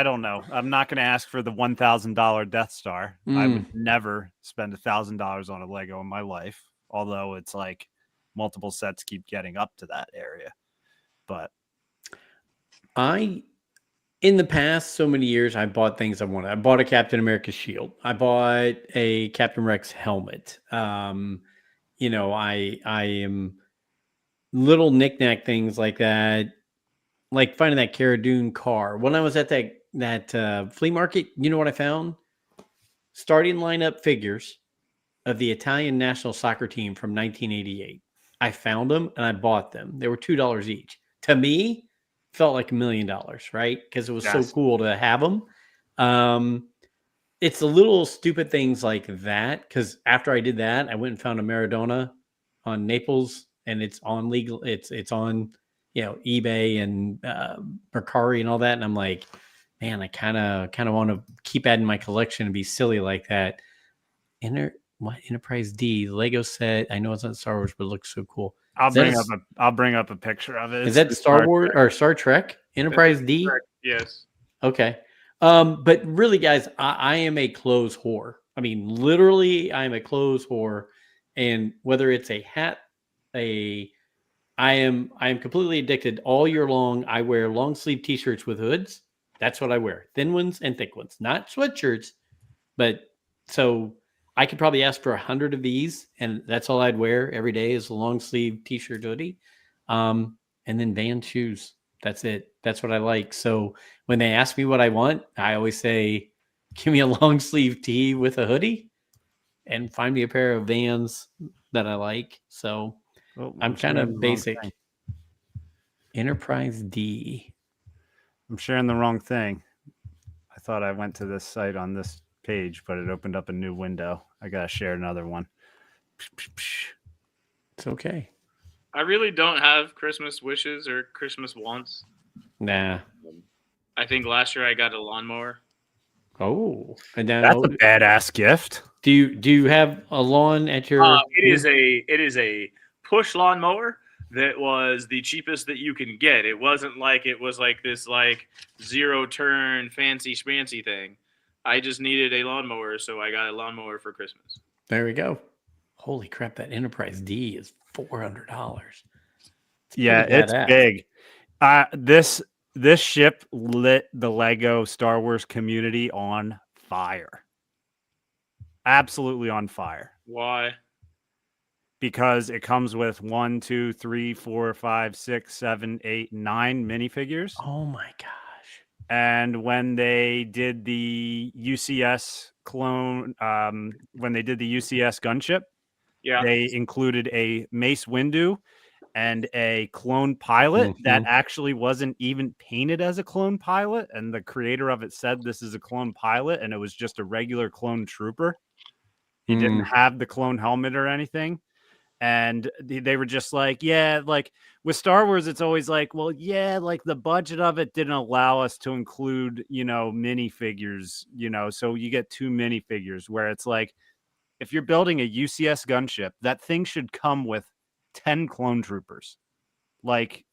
don't know. I'm not going to ask for the $1,000 Death Star. I would never spend $1,000 on a Lego in my life, although it's like multiple sets keep getting up to that area. But in the past so many years, I bought things I wanted. I bought a Captain America shield. I bought a Captain Rex helmet. I am little knickknack things like that. Like finding that Cara Dune car. When I was at that flea market, you know what I found? Starting lineup figures of the Italian national soccer team from 1988. I found them and I bought them. They were $2 each. To me, felt like $1 million, right? Because it was so cool to have them. It's the little stupid things like that. Because after I did that, I went and found a Maradona on Naples, and it's on legal. It's on eBay and Mercari and all that. And I'm like, man, I kind of want to keep adding my collection and be silly like that. Enterprise D Lego set. I know it's not Star Wars, but it looks so cool. I'll bring up a picture of it. Is that Star Wars or Star Trek? Enterprise D? Yes. Okay. But really, guys, I am a clothes whore. I mean, literally, I am a clothes whore. And whether it's a hat, a I am completely addicted. All year long, I wear long sleeve t-shirts with hoods. That's what I wear. Thin ones and thick ones. Not sweatshirts, but so I could probably ask for 100 of these, and that's all I'd wear every day is a long sleeve t-shirt hoodie. And then Vans shoes. That's it. That's what I like. So when they ask me what I want, I always say, give me a long sleeve tee with a hoodie and find me a pair of Vans that I like. So Oh, I'm kind sharing the of wrong basic. thing. Enterprise D. I'm sharing the wrong thing. I thought I went to this site on this page, but it opened up a new window. I gotta share another one. It's okay. I really don't have Christmas wishes or Christmas wants. Nah. I think last year I got a lawnmower. Oh, and now That's a badass gift. do you have a lawn at your? It is a push lawnmower that was the cheapest that you can get. It wasn't like it was like this like zero turn fancy schmancy thing. I just needed a lawnmower, so I got a lawnmower for Christmas. There we go. Holy crap! That Enterprise D is $400. Yeah, it's big. This ship lit the Lego Star Wars community on fire. Absolutely on fire. Why? Because it comes with 1, 2, 3, 4, 5, 6, 7, 8, 9 minifigures. Oh my gosh! And when they did the UCS clone, when they did the UCS gunship, Yeah. they included a Mace Windu and a clone pilot that actually wasn't even painted as a clone pilot. And the creator of it said this is a clone pilot, and it was just a regular clone trooper. He didn't have the clone helmet or anything. And they were just like, yeah, like with Star Wars, it's always like, well, yeah, like the budget of it didn't allow us to include, minifigures, so you get 2 minifigures where it's like, if you're building a UCS gunship, that thing should come with 10 clone troopers. Like,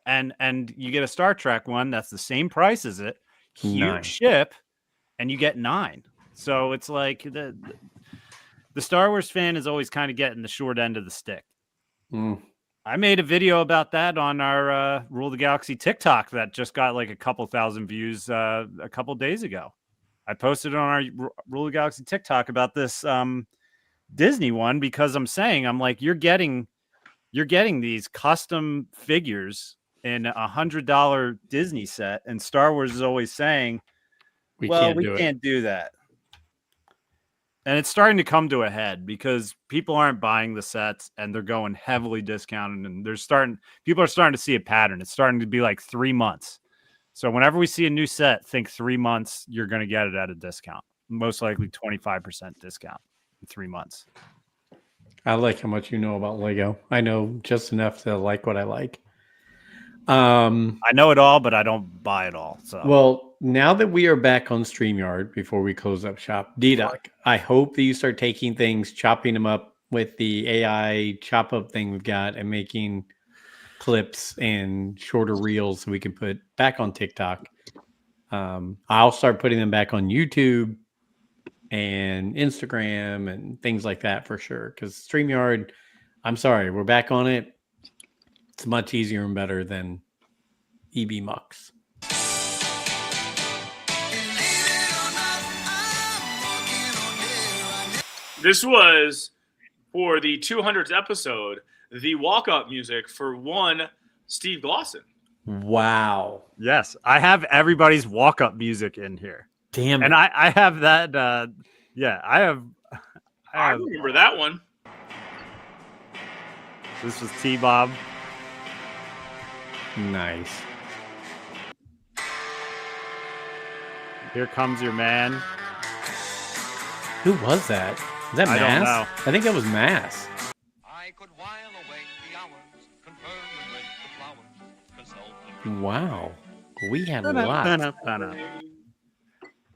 and you get a Star Trek one that's the same price as it, huge 9. ship, and you get 9. So it's like the Star Wars fan is always kind of getting the short end of the stick. I made a video about that on our Rule the Galaxy TikTok that just got like a couple thousand views a couple days ago. I posted on our Rule the Galaxy TikTok about this Disney one because I'm like, you're getting these custom figures in $100 Disney set, and Star Wars is always saying, we can't do that. And it's starting to come to a head because people aren't buying the sets and they're going heavily discounted, and people are starting to see a pattern. It's starting to be like 3 months. So whenever we see a new set, think 3 months, you're going to get it at a discount, most likely 25% discount in 3 months. I like how much you know about Lego. I know just enough to like what I like. I know it all, but I don't buy it all. So well, now that we are back on StreamYard, before we close up shop, D-Doc, I hope that you start taking things, chopping them up with the AI chop up thing we've got, and making clips and shorter reels so we can put back on TikTok. I'll start putting them back on YouTube and Instagram and things like that for sure. Because StreamYard, I'm sorry, we're back on it. It's much easier and better than EB Mux. This was for the 200th episode, the walk-up music for one Steve Glosson. Wow. Yes, I have everybody's walk-up music in here. Damn it. And I have that. I remember that one. This was T-Bob. Nice. Here Comes Your Man. Who was that? Is that I Mass? don't know. I think that was Mass. I could while away the hours, confirm with the flowers, consult the Wow. We had lots.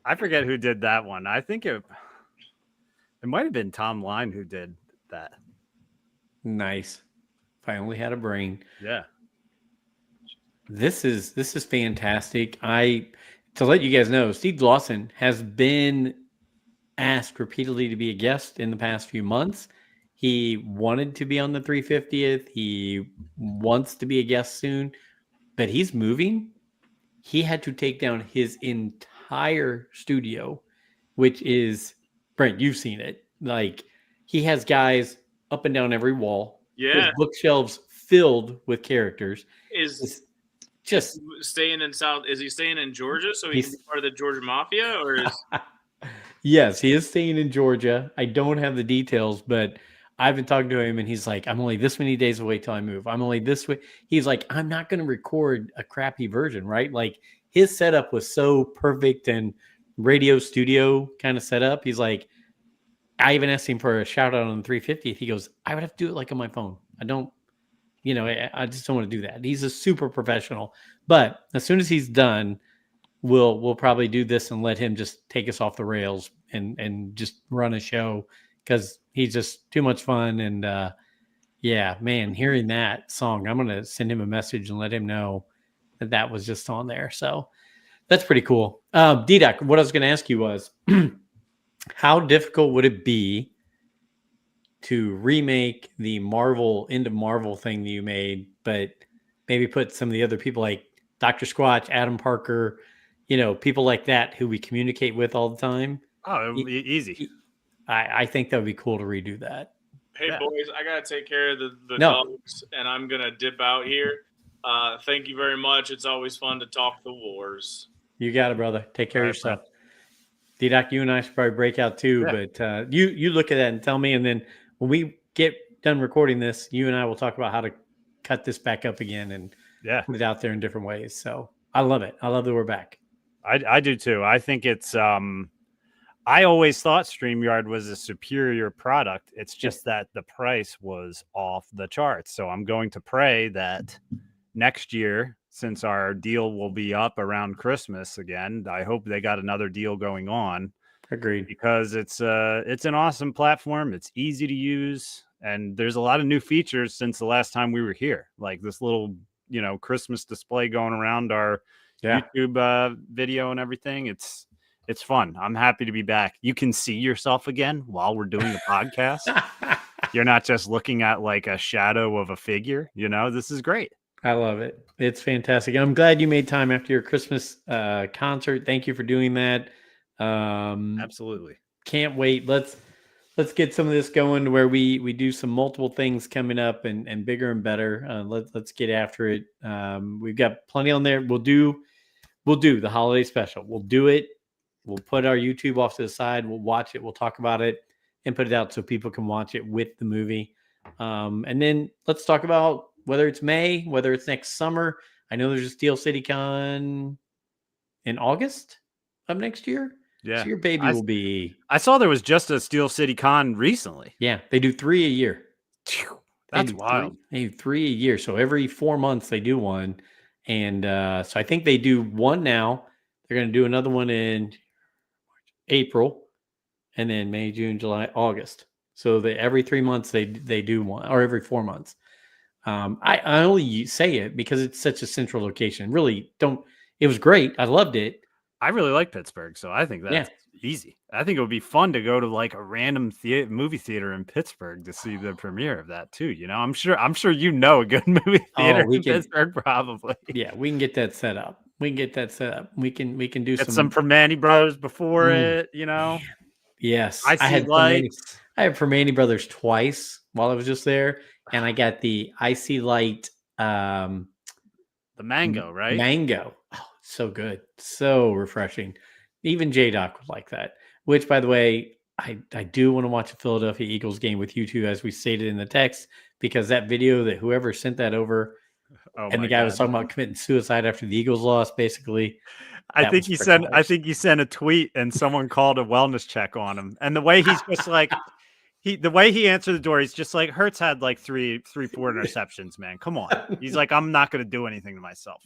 I forget who did that one. I think it might have been Tom Line who did that. Nice. If I only had a brain. Yeah. This is fantastic. To let you guys know, Steve Glosson has been asked repeatedly to be a guest in the past few months, He wanted to be on the 350th. He wants to be a guest soon, but he's moving. He had to take down his entire studio, which is, Brent, you've seen it. Like, he has guys up and down every wall. Yeah. His bookshelves filled with characters. Is It's just staying in South? Is he staying in Georgia so he can He's- be part of the Georgia Mafia, or is yes, he is staying in Georgia. I don't have the details, but I've been talking to him and he's like, I'm only this many days away till I move. I'm only this way. He's like, I'm not going to record a crappy version, right? Like, his setup was so perfect and radio studio kind of setup. He's like, I even asked him for a shout out on the 350th. He goes, I would have to do it like on my phone. I don't, I just don't want to do that. He's a super professional. But as soon as he's done, we'll probably do this and let him just take us off the rails and just run a show, because he's just too much fun. And yeah, man, hearing that song, I'm gonna send him a message and let him know that was just on there. So that's pretty cool. D-Doc, what I was gonna ask you was, how difficult would it be to remake the Marvel into Marvel thing that you made, but maybe put some of the other people like Dr. Squatch, Adam Parker, people like that who we communicate with all the time? Oh, it would be easy. I think that would be cool to redo that. hey Yeah. boys, I gotta take care of the No. dogs, and I'm gonna dip out here. Thank you very much. It's always fun to talk the wars. You got it, brother. Take care All of right, yourself. D-Doc, you and I should probably break out too, Yeah. but you look at that and tell me, and then when we get done recording this, you and I will talk about how to cut this back up again and Yeah, put it out there in different ways. So I love it. I love that we're back. I do too. I think it's I always thought StreamYard was a superior product. It's just that the price was off the charts. So I'm going to pray that next year, since our deal will be up around Christmas again, I hope they got another deal going on, Agreed. because it's an awesome platform. It's easy to use, and there's a lot of new features since the last time we were here, like this little Christmas display going around our YouTube video and everything. It's fun. I'm happy to be back. You can see yourself again while we're doing the podcast. You're not just looking at like a shadow of a figure. This is great. I love it. It's fantastic. I'm glad you made time after your Christmas concert. Thank you for doing that. Absolutely. Can't wait. Let's get some of this going to where we do some multiple things coming up and bigger and better. Let's get after it. We've got plenty on there. We'll do the holiday special. We'll do it. We'll put our YouTube off to the side. We'll watch it. We'll talk about it and put it out so people can watch it with the movie. And then let's talk about whether it's May, whether it's next summer. I know there's a Steel City Con in August of next year. Yeah. So your baby will be. I saw there was just a Steel City Con recently. Yeah, they do 3 a year. Phew, They that's do wild. They do 3 a year. So every 4 months they do one. And so I think they do one now. They're going to do another one in April, and then May, June, July, August. So every 3 months they do one, or every 4 months. I only say it because it's such a central location. Really don't. It was great. I loved it. I really like Pittsburgh, so I think that's easy. I think it would be fun to go to like a random movie theater in Pittsburgh to see the premiere of that too. I'm sure a good movie theater in Pittsburgh, probably. Yeah, we can get that set up. We can do Get some Permane Brothers before it. Yes, I had lights. I had Permane Brothers twice while I was just there, and I got the Icy Light, The mango, right? Mango. Oh, so good, so refreshing. Even J-Doc would like that. Which, by the way, I do want to watch a Philadelphia Eagles game with you two, as we stated in the text, because that video that whoever sent that over, and the guy was talking about committing suicide after the Eagles lost, basically. I think he sent a tweet and someone called a wellness check on him. And the way he's just like the way he answered the door, he's just like, Hurts had like 4 interceptions, man. Come on. He's like, I'm not gonna do anything to myself.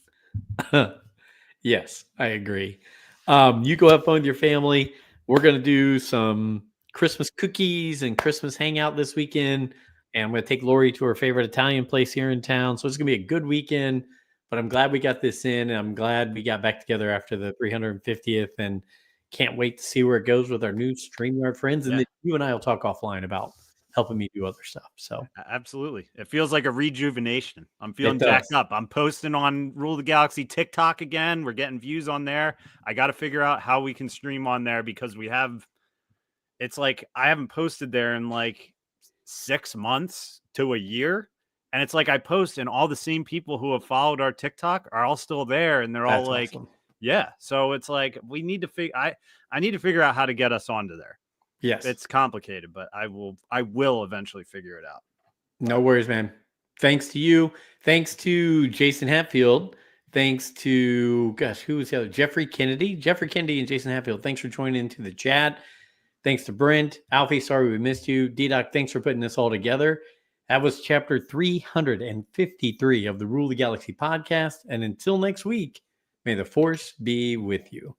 Yes, I agree. You go have fun with your family. We're gonna do some Christmas cookies and Christmas hangout this weekend. And I'm going to take Lori to her favorite Italian place here in town. So it's going to be a good weekend, but I'm glad we got this in. And I'm glad we got back together after the 350th, and can't wait to see where it goes with our new StreamYard friends. And then you and I will talk offline about helping me do other stuff. So Absolutely. It feels like a rejuvenation. I'm feeling does. jacked up. I'm posting on Rule the Galaxy TikTok again. We're getting views on there. I got to figure out how we can stream on there because it's like I haven't posted there in like 6 months to a year. And it's like I post and all the same people who have followed our TikTok are all still there. And they're all that's like, awesome. yeah. So it's like we need to I need to figure out how to get us onto there. Yes. It's complicated, but I will eventually figure it out. No worries, man. Thanks to you. Thanks to Jason Hatfield. Thanks to, who was the other? Jeffrey Kennedy and Jason Hatfield. Thanks for joining into the chat. Thanks to Brent. Alfie, sorry we missed you. D-Doc, thanks for putting this all together. That was chapter 353 of the Rule the Galaxy podcast. And until next week, may the force be with you.